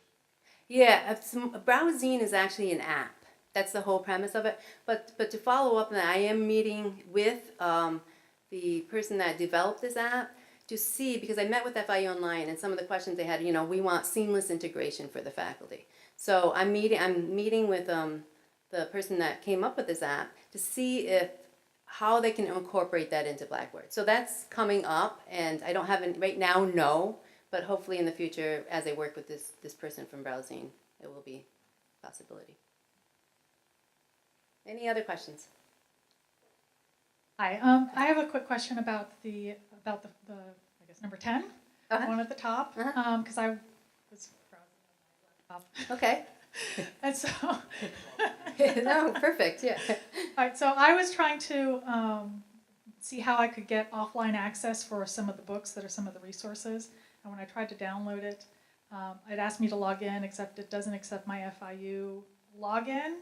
Yeah, browsing is actually an app. That's the whole premise of it. But to follow up on that, I am meeting with the person that developed this app to see, because I met with FIU Online and some of the questions they had, we want seamless integration for the faculty. So I'm meeting with the person that came up with this app to see how they can incorporate that into Blackboard. So that's coming up, and I don't have it right now, no, but hopefully in the future, as I work with this person from browsing, it will be a possibility. Any other questions? Hi, I have a quick question about the I guess number 10, one at the top, because I was browsing on my laptop. Okay. And so, no, perfect, yeah. All right, so I was trying to see how I could get offline access for some of the books that are some of the resources. And when I tried to download it, it asked me to log in, except it doesn't accept my FIU login.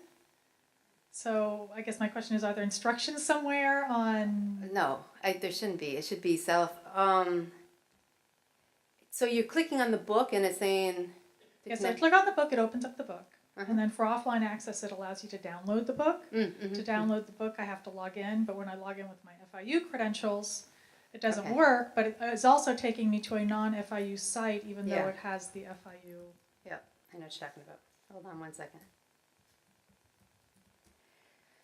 So I guess my question is, are there instructions somewhere on? No, there shouldn't be. It should be self. So you're clicking on the book and it's saying. Yes, so I click on the book, it opens up the book. And then for offline access, it allows you to download the book. To download the book, I have to log in, but when I log in with my FIU credentials, it doesn't work, but it's also taking me to a non-FIU site, even though it has the FIU. Yep, I know what you're talking about. Hold on one second.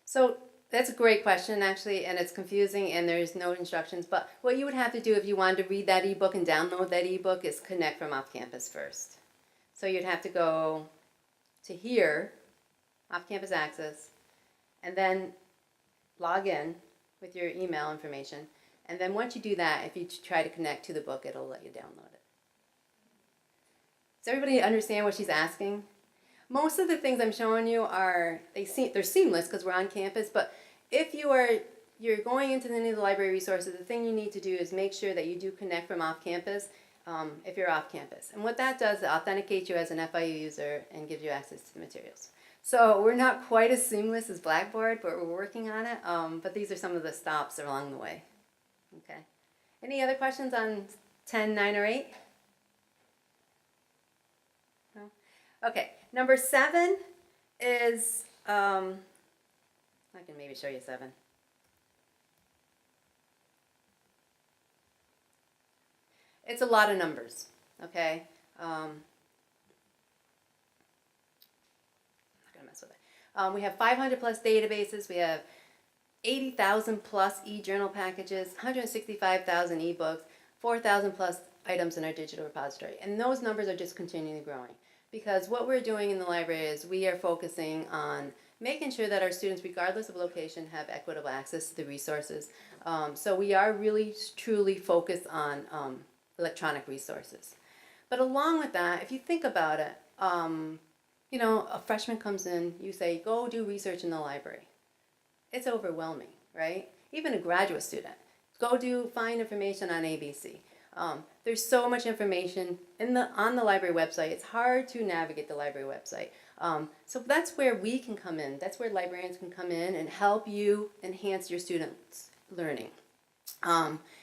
So that's a great question, actually, and it's confusing, and there's no instructions. But what you would have to do if you wanted to read that ebook and download that ebook is connect from off-campus first. So you'd have to go to here, off-campus access, and then log in, with your email information. And then once you do that, if you try to connect to the book, it'll let you download it. Does everybody understand what she's asking? Most of the things I'm showing you are, they're seamless because we're on campus, but if you're going into any of the library resources, the thing you need to do is make sure that you do connect from off campus if you're off campus. And what that does, it authenticates you as an FIU user and gives you access to the materials. So we're not quite as seamless as Blackboard, but we're working on it. But these are some of the stops along the way. Okay. Any other questions on 10, 9, or 8? No? Okay. Number 7 is, I can maybe show you 7. It's a lot of numbers, okay? I'm not gonna mess with it. We have 500 plus databases. We have 80,000 plus e-journal packages, 165,000 ebooks, 4,000 plus items in our digital repository. And those numbers are just continually growing because what we're doing in the library is we are focusing on making sure that our students, regardless of location, have equitable access to the resources. So we are really truly focused on electronic resources. But along with that, if you think about it, you know, a freshman comes in, you say, go do research in the library. It's overwhelming, right? Even a graduate student, find information on ABC. There's so much information on the library website. It's hard to navigate the library website. So that's where we can come in. That's where librarians can come in and help you enhance your students' learning.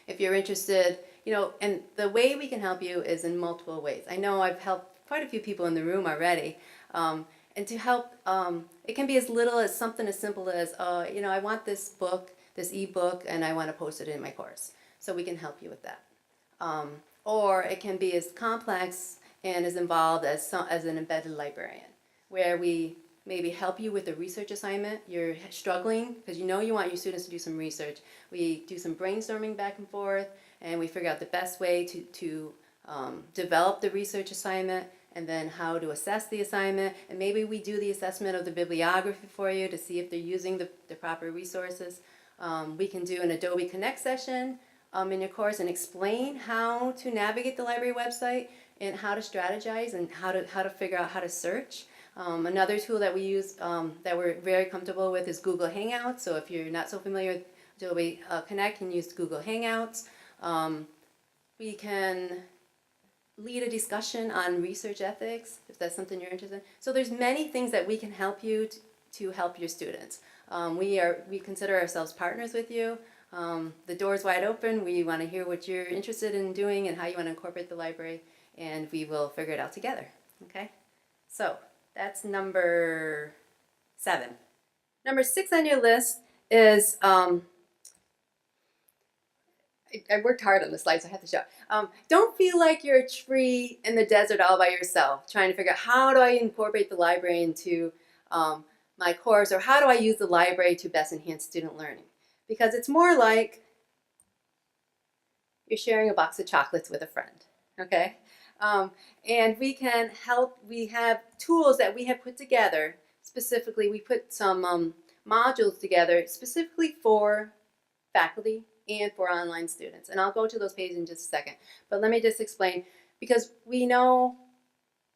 If you're interested, you know, and the way we can help you is in multiple ways. I know I've helped quite a few people in the room already. And to help, it can be as little as something as simple as, you know, I want this book, this ebook, and I want to post it in my course. So we can help you with that. Or it can be as complex and as involved as an embedded librarian, where we maybe help you with a research assignment. You're struggling because you know you want your students to do some research. We do some brainstorming back and forth, and we figure out the best way to develop the research assignment, and then how to assess the assignment. And maybe we do the assessment of the bibliography for you to see if they're using the proper resources. We can do an Adobe Connect session in your course and explain how to navigate the library website and how to strategize and how to figure out how to search. Another tool that we use that we're very comfortable with is Google Hangouts. So if you're not so familiar with Adobe Connect, you can use Google Hangouts. We can lead a discussion on research ethics, if that's something you're interested in. So there's many things that we can help you to help your students. We consider ourselves partners with you. The door's wide open. We want to hear what you're interested in doing and how you want to incorporate the library, and we will figure it out together, okay? So that's number 7. Number 6 on your list is, I worked hard on the slides, so I have to show. Don't feel like you're a tree in the desert all by yourself, trying to figure out how do I incorporate the library into my course, or how do I use the library to best enhance student learning? Because it's more like you're sharing a box of chocolates with a friend, okay? And we can help, we have tools that we have put together, specifically we put some modules together specifically for faculty and for online students. And I'll go to those pages in just a second. But let me just explain, because we know,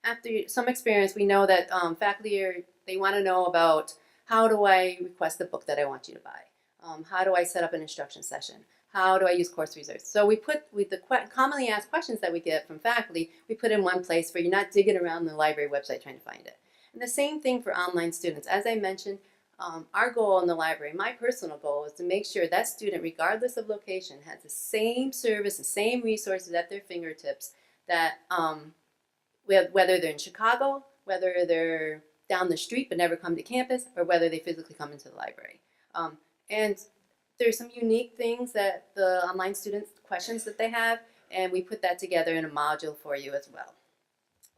after some experience, we know that faculty, they want to know about how do I request the book that I want you to buy? How do I set up an instruction session? How do I use course resources? So we put with the commonly asked questions that we get from faculty, we put in one place where you're not digging around the library website trying to find it. And the same thing for online students. As I mentioned, our goal in the library, my personal goal, is to make sure that student, regardless of location, has the same service, the same resources at their fingertips, that whether they're in Chicago, whether they're down the street but never come to campus, or whether they physically come into the library. And there's some unique things that the online students, questions that they have, and we put that together in a module for you as well.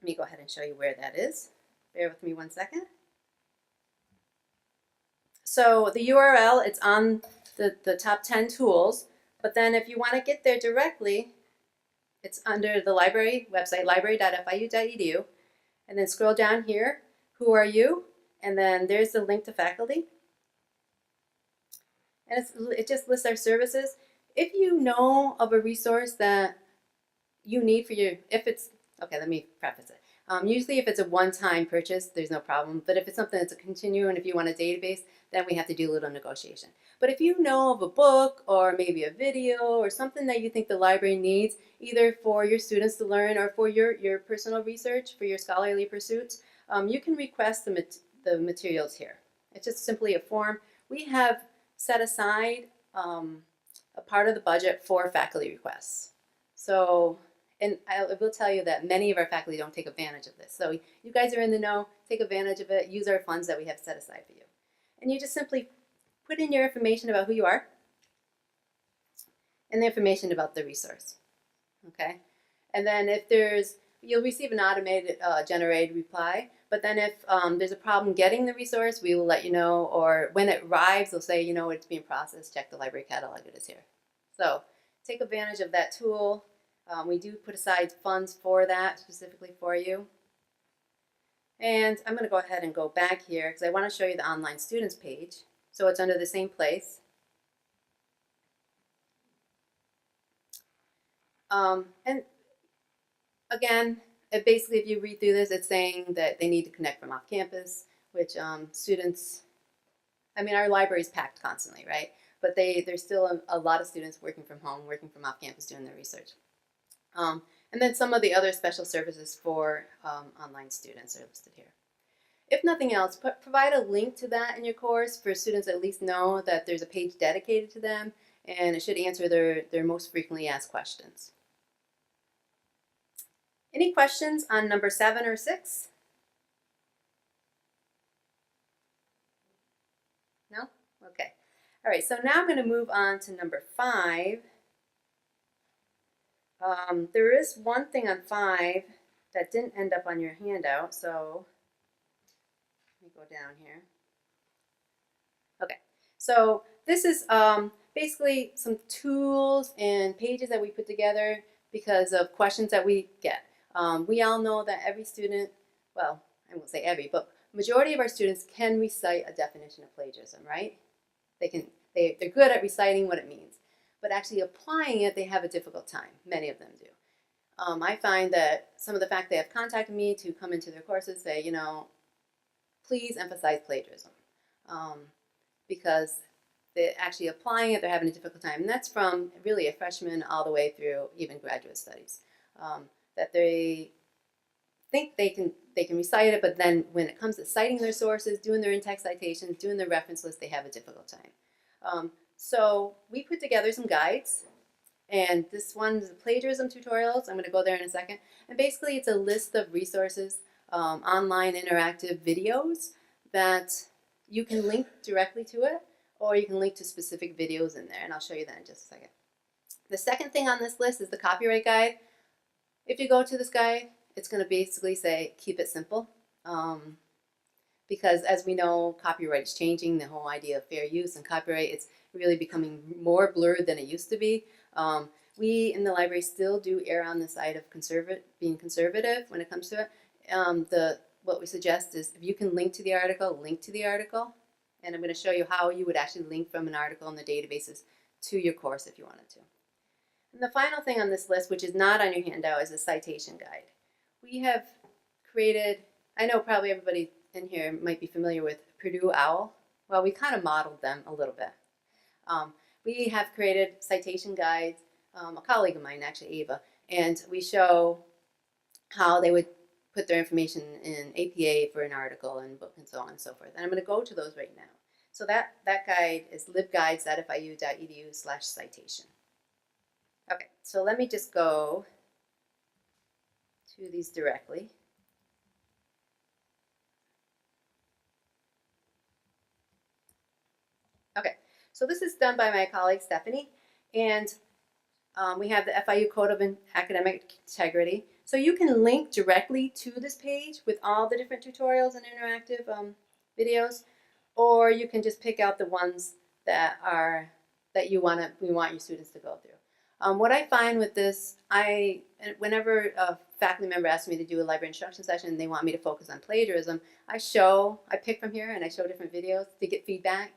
Let me go ahead and show you where that is. Bear with me one second. So the URL, it's on the top 10 tools, but then if you want to get there directly, it's under the library website, library.fiu.edu, and then scroll down here, who are you? And then there's the link to faculty. and it just lists our services. If you know of a resource that you need for your, if it's, okay, let me preface it. Usually if it's a one-time purchase, there's no problem. But if it's something that's a continuum, and if you want a database, then we have to do a little negotiation. But if you know of a book or maybe a video or something that you think the library needs, either for your students to learn or for your personal research, for your scholarly pursuits, you can request the materials here. It's just simply a form. We have set aside a part of the budget for faculty requests. So, and I will tell you that many of our faculty don't take advantage of this. So you guys are in the know, take advantage of it, use our funds that we have set aside for you. And you just simply put in your information about who you are and the information about the resource, okay? And then if you'll receive an automated generated reply, but then if there's a problem getting the resource, we will let you know, or when it arrives, they'll say, it's being processed, check the library catalog, it is here. So take advantage of that tool. We do put aside funds for that specifically for you. And I'm going to go ahead and go back here because I want to show you the online students page. So it's under the same place. And again, basically if you read through this, it's saying that they need to connect from off campus, which students, our library is packed constantly, right? But there's still a lot of students working from home, working from off campus doing their research. And then some of the other special services for online students are listed here. If nothing else, provide a link to that in your course for students to at least know that there's a page dedicated to them, and it should answer their most frequently asked questions. Any questions on number 7 or 6? No? Okay. All right, so now I'm going to move on to number 5. There is one thing on 5 that didn't end up on your handout, so let me go down here. Okay, so this is basically some tools and pages that we put together because of questions that we get. We all know that every student, well, I won't say every, but majority of our students can recite a definition of plagiarism, right? They're good at reciting what it means. But actually applying it, they have a difficult time. Many of them do. I find that some of the faculty have contacted me to come into their courses say, please emphasize plagiarism. Because they're actually applying it, they're having a difficult time. And that's from really a freshman all the way through even graduate studies. That they think they can recite it, but then when it comes to citing their sources, doing their in-text citations, doing their reference list, they have a difficult time. So we put together some guides, and this one is the plagiarism tutorials. I'm going to go there in a second. And basically it's a list of resources, online interactive videos that you can link directly to it, or you can link to specific videos in there, and I'll show you that in just a second. The second thing on this list is the copyright guide. If you go to this guide, it's going to basically say keep it simple. Because as we know, copyright is changing, the whole idea of fair use and copyright, it's really becoming more blurred than it used to be. We in the library still do err on the side of being conservative when it comes to it. What we suggest is if you can link to the article, link to the article. And I'm going to show you how you would actually link from an article in the databases to your course if you wanted to. And the final thing on this list, which is not on your handout, is a citation guide. We have created, I know probably everybody in here might be familiar with Purdue OWL. Well, we kind of modeled them a little bit. We have created citation guides, a colleague of mine, actually Ava, and we show how they would put their information in APA for an article and book and so on and so forth. And I'm going to go to those right now. So that guide is libguides.fiu.edu/citation. Okay, so let me just go to these directly. Okay, so this is done by my colleague Stephanie, and we have the FIU Code of Academic Integrity. So you can link directly to this page with all the different tutorials and interactive videos, or you can just pick out the ones that we want your students to go through. What I find with this, whenever a faculty member asks me to do a library instruction session and they want me to focus on plagiarism, I pick from here and I show different videos to get feedback.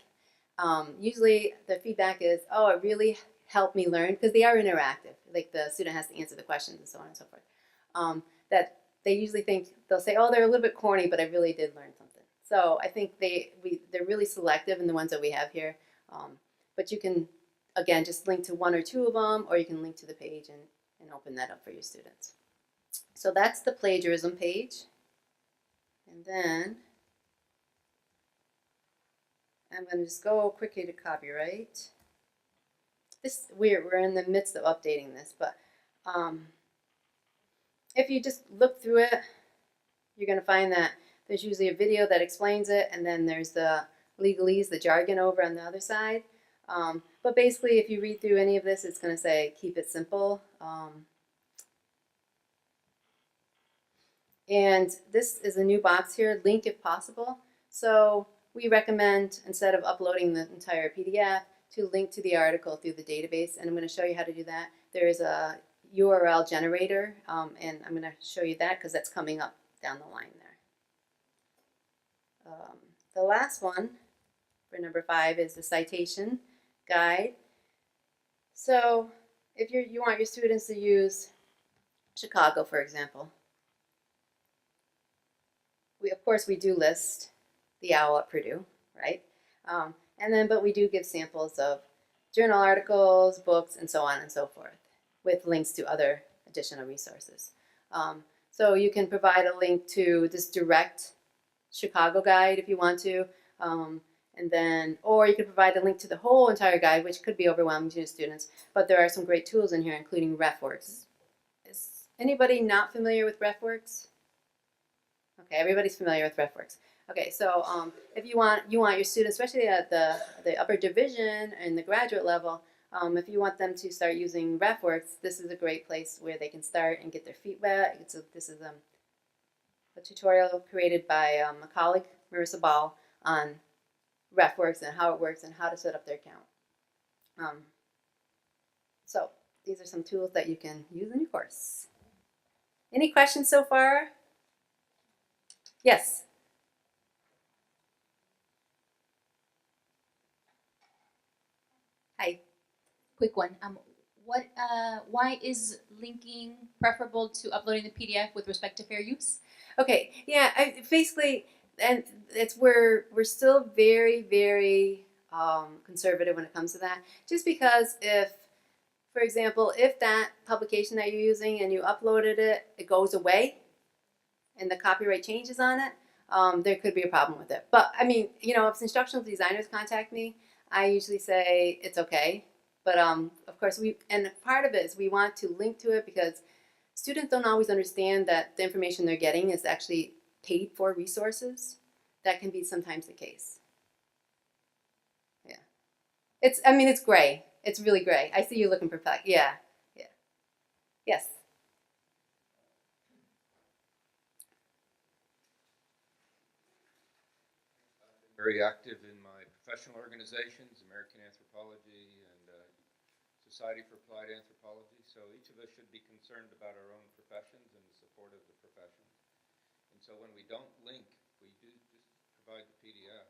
Usually the feedback is, oh, it really helped me learn, because they are interactive. Like the student has to answer the questions and so on and so forth. That they usually think, they'll say, oh, they're a little bit corny, but I really did learn something. So I think they're really selective in the ones that we have here. But you can, again, just link to one or two of them, or you can link to the page and open that up for your students. So that's the plagiarism page. And then I'm going to just go quickly to copyright. We're in the midst of updating this, but if you just look through it, you're going to find that there's usually a video that explains it, and then there's the legalese, the jargon over on the other side. But basically, if you read through any of this, it's going to say keep it simple. And this is a new box here, link if possible. So we recommend, instead of uploading the entire PDF, to link to the article through the database. And I'm going to show you how to do that. There is a URL generator, and I'm going to show you that because that's coming up down the line there. The last one, for number 5, is the citation guide. So if you want your students to use Chicago, for example, of course we do list the OWL at Purdue, right? But we do give samples of journal articles, books, and so on and so forth, with links to other additional resources. So you can provide a link to this direct Chicago guide if you want to, or you could provide a link to the whole entire guide, which could be overwhelming to your students. But there are some great tools in here, including RefWorks. Is anybody not familiar with RefWorks? Okay, everybody's familiar with RefWorks. Okay, so if you want your students, especially at the upper division and the graduate level, if you want them to start using RefWorks, this is a great place where they can start and get their feet wet. This is a tutorial created by a colleague, Marissa Ball, on RefWorks and how it works and how to set up their account. So these are some tools that you can use in your course. Any questions so far? Yes. Hi. Quick one. Why is linking preferable to uploading the PDF with respect to fair use? Okay. Yeah. Basically, and we're still very, very conservative when it comes to that. Just because for example, if that publication that you're using and you uploaded it, it goes away, and the copyright changes on it, there could be a problem with it. But I mean, if instructional designers contact me, I usually say it's okay. But of course, part of it is we want to link to it because students don't always understand that the information they're getting is actually paid for resources. That can be sometimes the case. Yeah. It's gray. It's really gray. I see you looking perplexed. Yeah. Yeah. Yes. Very active in my professional organizations, American Anthropology and Society for Applied Anthropology. So each of us should be concerned about our own professions and the support of the professions. And so when we don't link, we do just provide the PDF.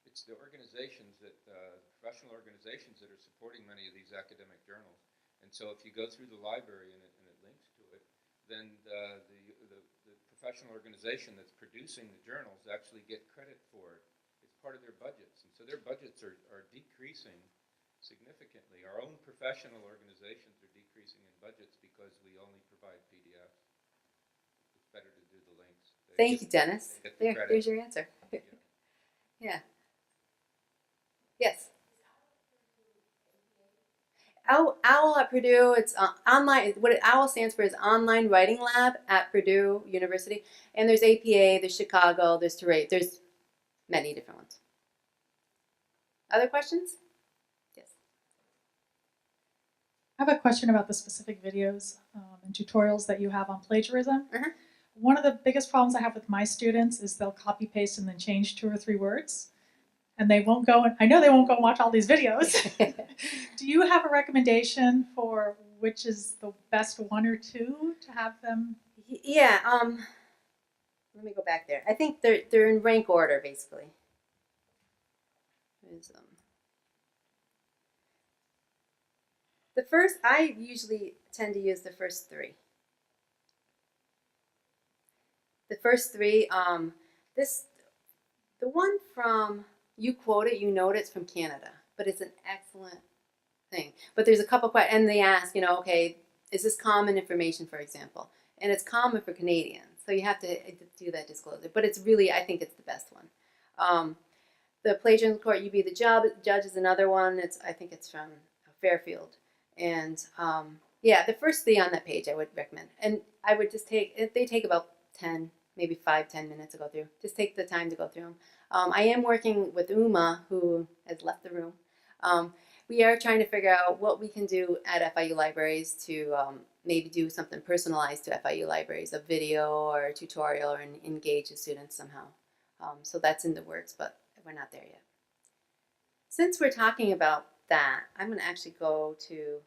It's the organizations the professional organizations that are supporting many of these academic journals. And so if you go through the library and it links to it, then the professional organization that's producing the journals actually get credit for it. It's part of their budgets. And so their budgets are decreasing significantly. Our own professional organizations are decreasing in budgets because we only provide PDFs. It's better to do the links. Thank you, Dennis. There's your answer. Yeah. Yes. OWL at Purdue, it's online. What OWL stands for is Online Writing Lab at Purdue University. And there's APA, there's Chicago, there's Terrain, there's many different ones. Other questions? Yes. I have a question about the specific videos and tutorials that you have on plagiarism. One of the biggest problems I have with my students is they'll copy paste and then change 2 or 3 words. And they won't go, I know they won't go watch all these videos. Do you have a recommendation for which is the best 1 or 2 to have them? Yeah, let me go back there. I think they're in rank order, basically. There's the first, I usually tend to use the first three. The first three, the one from, you quote it, you note it's from Canada, but it's an excellent thing. But there's a couple questions, and they ask, okay, is this common information, for example? And it's common for Canadians, so you have to do that disclosure. But it's really, I think it's the best one. The Plagiarism Court, You Be the Judge is another one. I think it's from Fairfield. And yeah, the first three on that page I would recommend. And I would just they take about 10, maybe 5-10 minutes to go through. Just take the time to go through them. I am working with Uma, who has left the room. We are trying to figure out what we can do at FIU libraries to maybe do something personalized to FIU libraries, a video or a tutorial, or engage the students somehow. So that's in the works, but we're not there yet. Since we're talking about that, I'm going to actually go to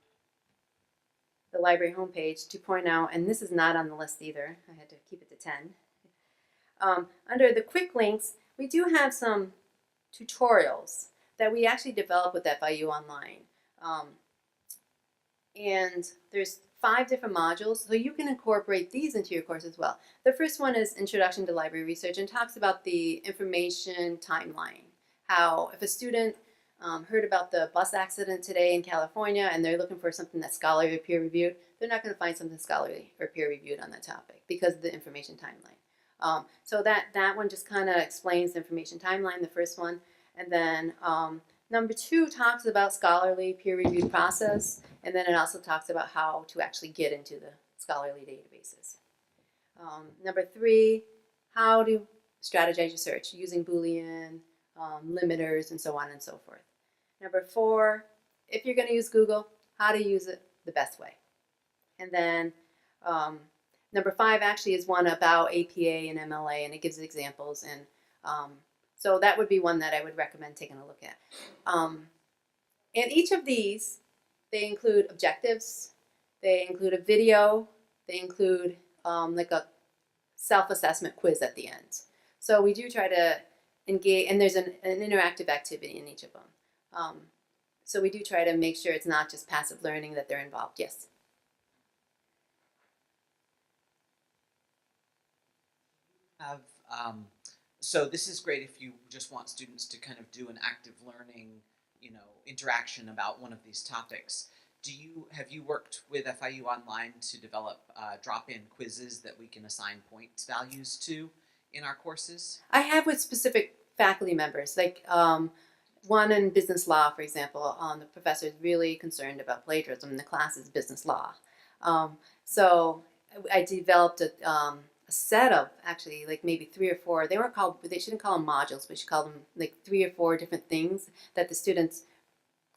the library homepage to point out, and this is not on the list either, I had to keep it to 10. Under the quick links, we do have some tutorials that we actually developed with FIU Online. And there's 5 different modules, so you can incorporate these into your course as well. The first one is Introduction to Library Research and talks about the information timeline. How if a student heard about the bus accident today in California and they're looking for something that's scholarly or peer-reviewed, they're not going to find something scholarly or peer-reviewed on that topic because of the information timeline. So that one just kind of explains the information timeline, the first one. And then number 2 talks about scholarly peer-reviewed process, and then it also talks about how to actually get into the scholarly databases. Number 3, how to strategize your search using Boolean, limiters, and so on and so forth. Number 4, if you're going to use Google, how to use it the best way. And then number 5 actually is one about APA and MLA, and it gives examples. And so that would be one that I would recommend taking a look at. And each of these, they include objectives, they include a video, they include like a self-assessment quiz at the end. So we do try to engage, and there's an interactive activity in each of them. So we do try to make sure it's not just passive learning, that they're involved. Yes? So this is great if you just want students to kind of do an active learning, interaction about one of these topics. Have you worked with FIU Online to develop drop-in quizzes that we can assign points values to in our courses? I have with specific faculty members, like one in business law, for example. The professor is really concerned about plagiarism, and the class is business law. So I developed a set of, actually, like maybe 3 or 4. They shouldn't call them modules, but you should call them like 3 or 4 different things that the students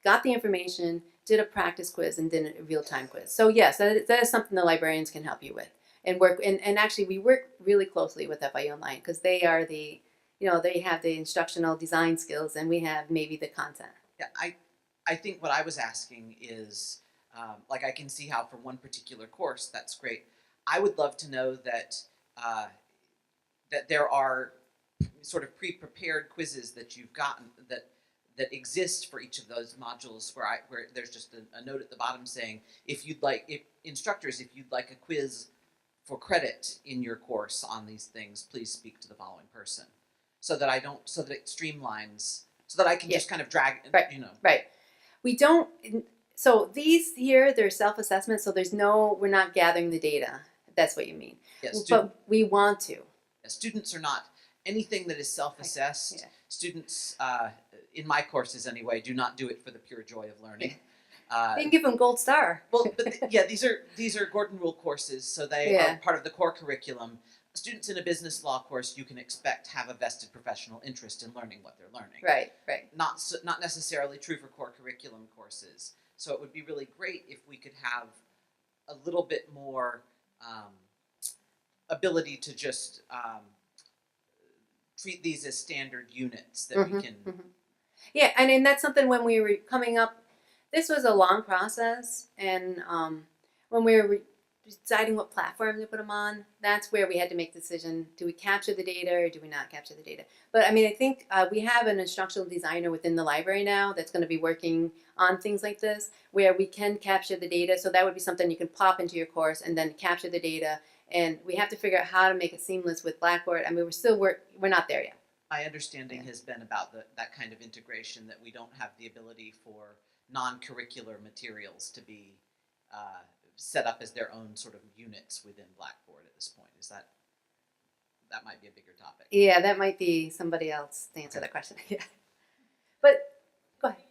got the information, did a practice quiz, and did a real-time quiz. So yes, that is something the librarians can help you with. And actually we work really closely with FIU Online because they are the, they have the instructional design skills, and we have maybe the content. Yeah, I think what I was asking is, like I can see how for one particular course, that's great. I would love to know that that there are sort of pre-prepared quizzes that you've gotten that exist for each of those modules where there's just a note at the bottom saying if you'd like a quiz for credit in your course on these things, please speak to the following person, so that it streamlines, so that I can just kind of drag, Right. We don't. So these here, they're self-assessment. So we're not gathering the data. If that's what you mean. Yes, but we want to. Students are not anything that is self-assessed. Yeah. Students, in my courses anyway, do not do it for the pure joy of learning. You can give them gold star. Well, but yeah, these are Gordon Rule courses, so they are part of the core curriculum. Students in a business law course, you can expect have a vested professional interest in learning what they're learning. Right. Not necessarily true for core curriculum courses. So it would be really great if we could have a little bit more ability to just treat these as standard units that we can. Yeah, and that's something when we were coming up. This was a long process, and when we were deciding what platform to put them on, that's where we had to make the decision, do we capture the data or do we not capture the data? But I mean, I think we have an instructional designer within the library now that's going to be working on things like this, where we can capture the data. So that would be something you can pop into your course and then capture the data. And we have to figure out how to make it seamless with Blackboard. I mean, we're not there yet. My understanding has been about that kind of integration, that we don't have the ability for non-curricular materials to be set up as their own sort of units within Blackboard at this point. Is that might be a bigger topic? Yeah, that might be somebody else to answer that question. Yeah. But go ahead.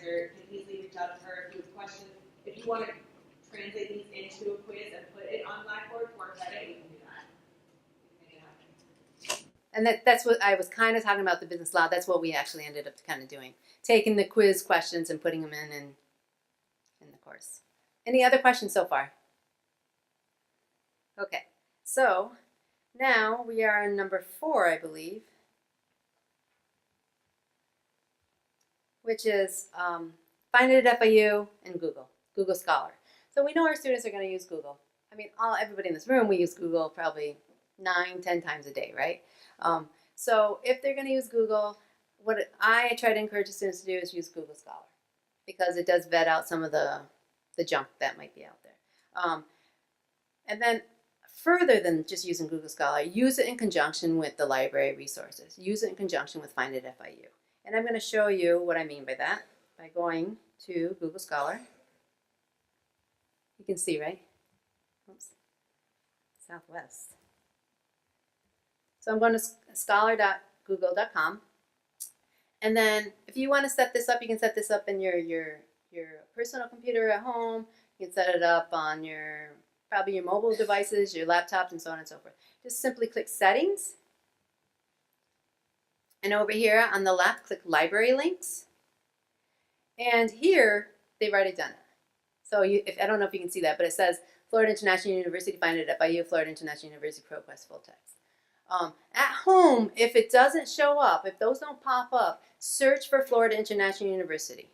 Or can easily reach out to her if you have questions. If you want to translate these into a quiz and put it on Blackboard for credit, we can do that. We can make it happen. And that's what I was kind of talking about, the business law. That's what we actually ended up kind of doing. Taking the quiz questions and putting them in the course. Any other questions so far? Okay, so now we are on number 4, I believe, which is find it at FIU and Google Scholar. So we know our students are going to use Google. I mean, everybody in this room, we use Google probably 9-10 times a day, right? So if they're going to use Google, what I try to encourage the students to do is use Google Scholar, because it does vet out some of the junk that might be out there. And then further than just using Google Scholar, use it in conjunction with the library resources. Use it in conjunction with Find It FIU. And I'm going to show you what I mean by that by going to Google Scholar. You can see, right? Oops. Southwest. So I'm going to scholar.google.com. And then if you want to set this up, you can set this up in your personal computer at home. You can set it up on probably your mobile devices, your laptops, and so on and so forth. Just simply click Settings. And over here on the left, click Library Links. And here, they've already done it. So I don't know if you can see that, but it says Florida International University, Find It at FIU, Florida International University, ProQuest Full Text. At home, if it doesn't show up, if those don't pop up, search for Florida International University.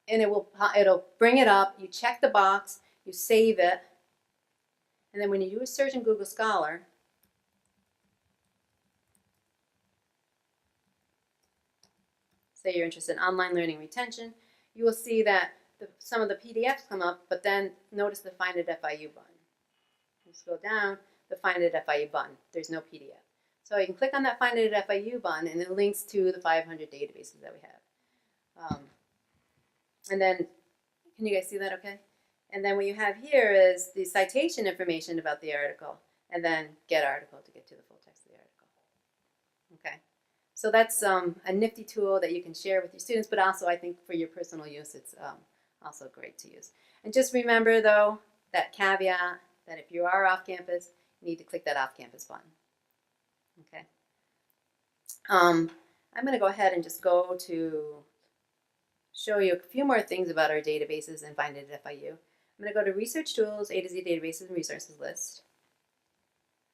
And it'll bring it up, you check the box, you save it, and then when you do a search in Google Scholar, say you're interested in online learning retention, you will see that some of the PDFs come up, but then notice the Find It FIU button. Just go down, the Find It FIU button. There's no PDF. So you can click on that Find It FIU button, and it links to the 500 databases that we have. And then, can you guys see that okay? And then what you have here is the citation information about the article, and then get article to get to the full text of the article. Okay. So that's a nifty tool that you can share with your students, but also I think for your personal use, it's also great to use. And just remember, though, that caveat that if you are off campus, you need to click that off campus button. Okay. I'm going to go ahead and just go to show you a few more things about our databases and Find It at FIU. I'm going to go to Research Tools, A to Z Databases and Resources List.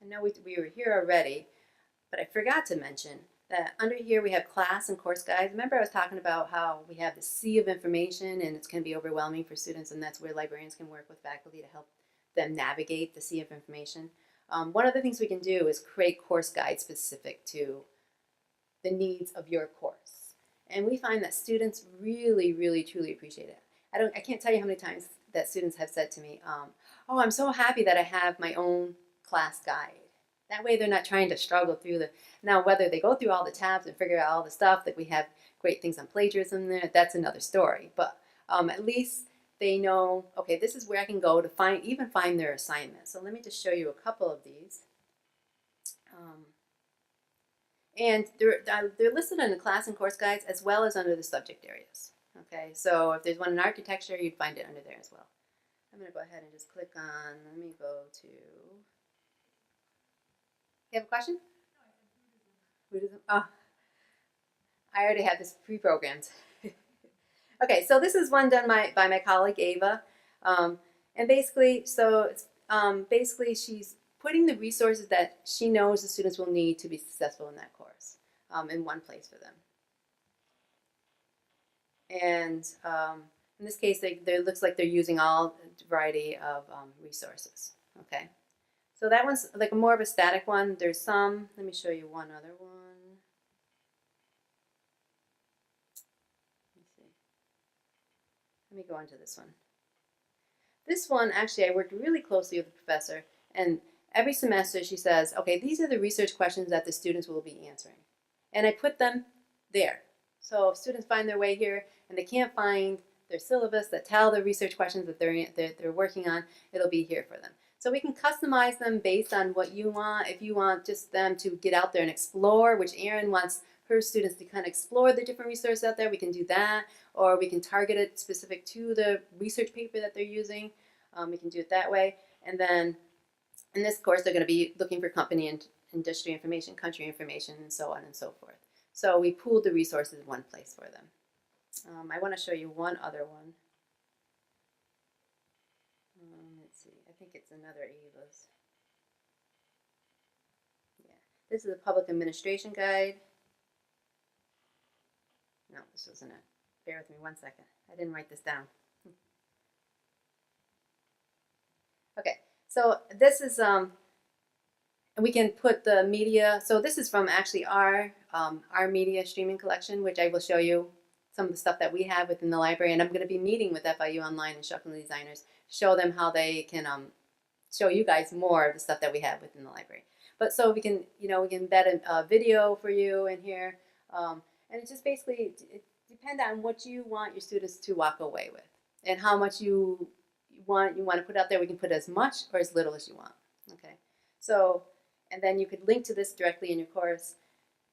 I know we were here already, but I forgot to mention that under here we have class and course guides. Remember I was talking about how we have the sea of information and it's going to be overwhelming for students, and that's where librarians can work with faculty to help them navigate the sea of information. One of the things we can do is create course guides specific to the needs of your course. And we find that students really, really, truly appreciate it. I can't tell you how many times that students have said to me, oh, I'm so happy that I have my own class guide. That way they're not trying to struggle through now whether they go through all the tabs and figure out all the stuff, that we have great things on plagiarism there, that's another story. But at least they know, okay, this is where I can go to even find their assignment. So let me just show you a couple of these. And they're listed in the class and course guides as well as under the subject areas. Okay, so if there's one in architecture, you'd find it under there as well. I'm going to go ahead and just click on, let me go to, you have a question? Buddhism. Oh, I already have this pre-programmed. Okay, so this is one done by my colleague Ava, and basically, basically she's putting the resources that she knows the students will need to be successful in that course. in one place for them. And in this case, it looks like they're using all variety of resources. Okay, so that one's like more of a static one. There's some. Let me show you one other one. Let me go into this one. This one, actually, I worked really closely with the professor, and every semester she says, okay, these are the research questions that the students will be answering. And I put them there. So if students find their way here and they can't find their syllabus that tell the research questions that they're working on, it'll be here for them. So we can customize them based on what you want. If you want just them to get out there and explore, which Erin wants her students to kind of explore the different resources out there, we can do that. Or we can target it specific to the research paper that they're using. We can do it that way. And then in this course, they're going to be looking for company and industry information, country information, and so on and so forth. So we pooled the resources in one place for them. I want to show you one other one. Let's see, I think it's another Ava's. Yeah, this is a public administration guide. No, this wasn't it. Bear with me 1 second. I didn't write this down. Okay, so this is, we can put the media, so this is from actually our media streaming collection, which I will show you some of the stuff that we have within the library, and I'm going to be meeting with FIU Online instructional designers, show them how they can show you guys more of the stuff that we have within the library. But so we can, we can embed a video for you in here, and it just basically, it depends on what you want your students to walk away with, and how much you want to put out there. We can put as much or as little as you want. Okay, so, and then you could link to this directly in your course,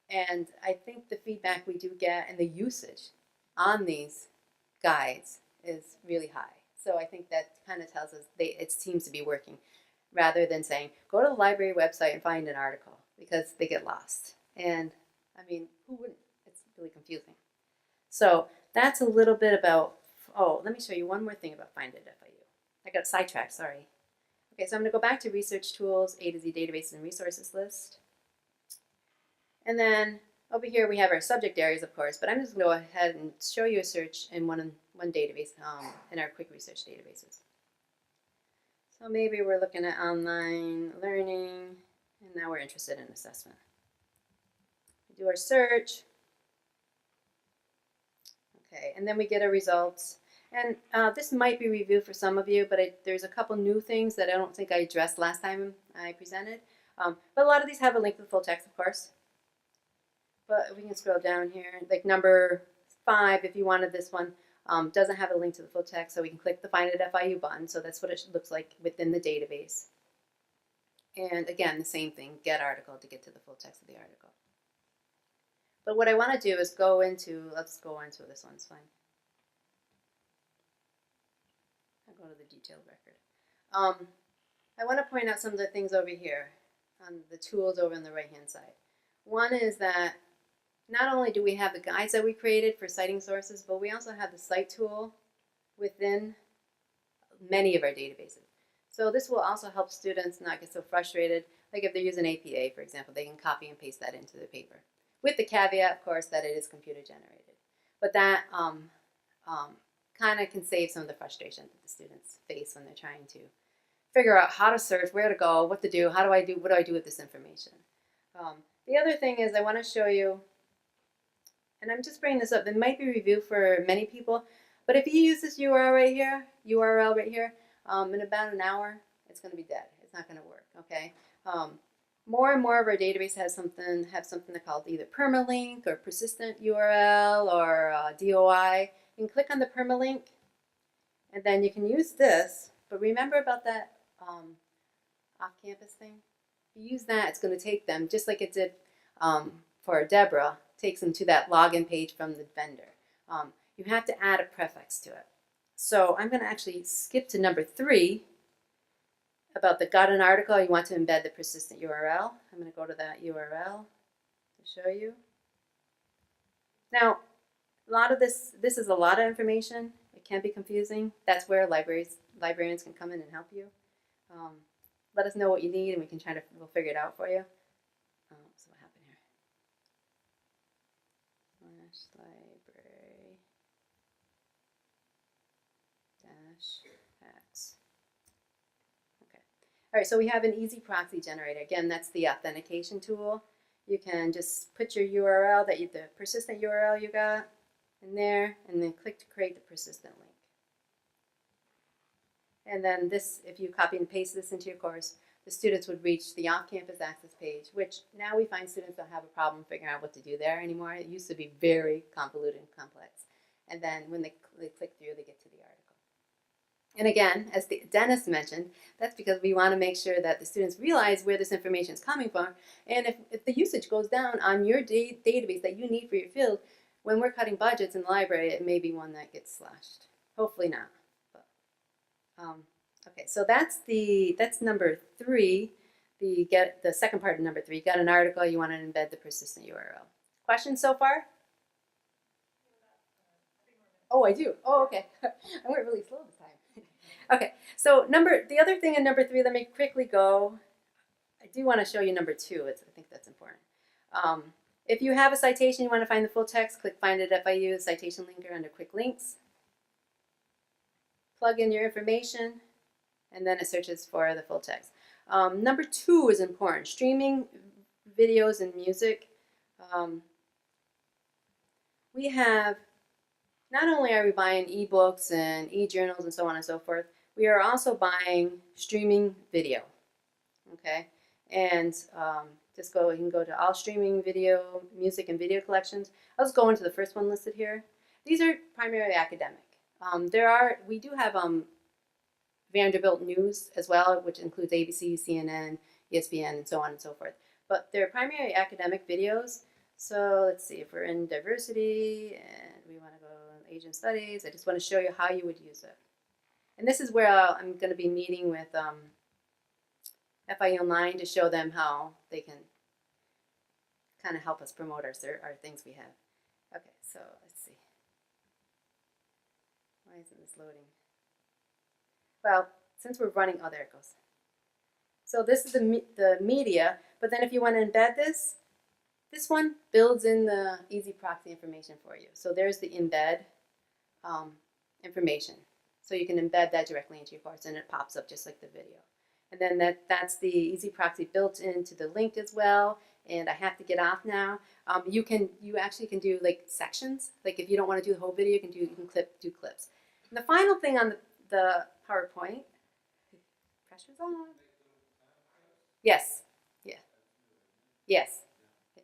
and I think the feedback we do get and the usage on these guides is really high. So I think that kind of tells us it seems to be working, rather than saying, go to the library website and find an article, because they get lost. And I mean, who wouldn't? It's really confusing. So that's a little bit about, oh, let me show you one more thing about Find It at FIU. I got sidetracked, sorry. Okay, so I'm going to go back to Research Tools, A to Z Databases and Resources list. And then over here we have our subject areas, of course, but I'm just going to go ahead and show you a search in one database, in our quick research databases. So maybe we're looking at online learning, and now we're interested in assessment. We do our search. Okay, and then we get our results. And this might be reviewed for some of you, but there's a couple new things that I don't think I addressed last time I presented. But a lot of these have a link to the full text, of course. But we can scroll down here. Like number 5, if you wanted this one, doesn't have a link to the full text, so we can click the Find It FIU button. So that's what it looks like within the database. And again, the same thing, get article to get to the full text of the article. But what I want to do is go into, let's go into this one's fine. I'll go to the detailed record. I want to point out some of the things over here on the tools over on the right hand side. One is that not only do we have the guides that we created for citing sources, but we also have the cite tool within many of our databases. So this will also help students not get so frustrated. Like if they're using APA, for example, they can copy and paste that into their paper. With the caveat, of course, that it is computer generated. But that kind of can save some of the frustration that the students face when they're trying to figure out how to search, where to go, what to do, what do I do with this information. The other thing is I want to show you, and I'm just bringing this up, it might be reviewed for many people, but if you use this URL right here, in about an hour, it's going to be dead. It's not going to work, okay? More and more of our database have something called either permalink or persistent URL or DOI. You can click on the permalink, and then you can use this, but remember about that off-campus thing? If you use that, it's going to take them, just like it did for Deborah, takes them to that login page from the vendor. You have to add a prefix to it. So I'm going to actually skip to number 3 about the got an article. You want to embed the persistent URL. I'm going to go to that URL to show you. Now, a lot of this is a lot of information. It can be confusing. That's where librarians can come in and help you. Let us know what you need, and we'll figure it out for you. So what happened here? library hacks. Okay. All right, so we have an easy proxy generator. Again, that's the authentication tool. You can just put your URL, the persistent URL you got in there, and then click to create the persistent link. And then this, if you copy and paste this into your course, the students would reach the off-campus access page, which now we find students don't have a problem figuring out what to do there anymore. It used to be very convoluted and complex. And then when they click through, they get to the article. And again, as Dennis mentioned, that's because we want to make sure that the students realize where this information is coming from. And if the usage goes down on your database that you need for your field, when we're cutting budgets in the library, it may be one that gets slashed. Hopefully not. But, okay, so that's number 3. The second part of number 3. You got an article, you want to embed the persistent URL. Questions so far? Oh, I do. Oh, okay. I went really slow this time. Okay, so the other thing in number 3, let me quickly go. I do want to show you number 2. I think that's important. If you have a citation, you want to find the full text, click Find it FIU, citation linker under Quick Links. Plug in your information, and then it searches for the full text. Number 2 is important, streaming videos and music. We have, not only are we buying ebooks and e-journals and so on and so forth, we are also buying streaming video, okay? And you can go to all streaming video, music and video collections. I'll just go into the first one listed here. These are primarily academic. We do have Vanderbilt News as well, which includes ABC, CNN, ESPN, and so on and so forth. But they're primarily academic videos. So let's see, if we're in diversity and we want to go in Asian studies, I just want to show you how you would use it. And this is where I'm going to be meeting with FIU Online to show them how they can kind of help us promote our things we have. Okay, so let's see. Why isn't this loading? Well, since we're running, oh, there it goes. So this is the media, but then if you want to embed this one builds in the easy proxy information for you. So there's the embed information. So you can embed that directly into your course, and it pops up just like the video. And then that's the easy proxy built into the link as well. And I have to get off now. You actually can do like sections. Like if you don't want to do the whole video, you can do clips. And the final thing on the PowerPoint. Pressure's on. Yes. Yeah. Yes. Yeah.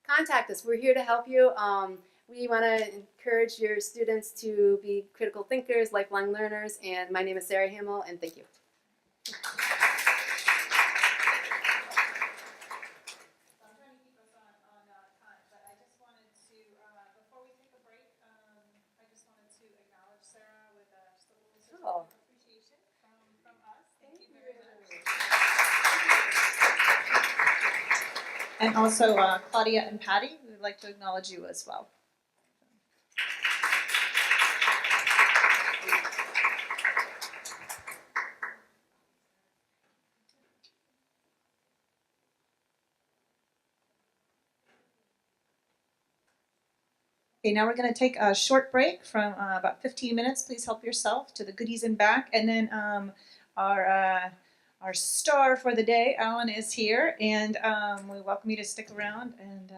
Contact us. We're here to help you. We want to encourage your students to be critical thinkers, lifelong learners. And my name is Sarah Hamill, and thank you. And also Claudia and Patty, we would like to acknowledge you as well. Okay, now we're going to take a short break from about 15 minutes. Please help yourself to the goodies in back. And then our star for the day, Alan, is here, and we welcome you to stick around and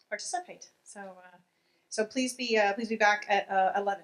participate. So please be back at 11.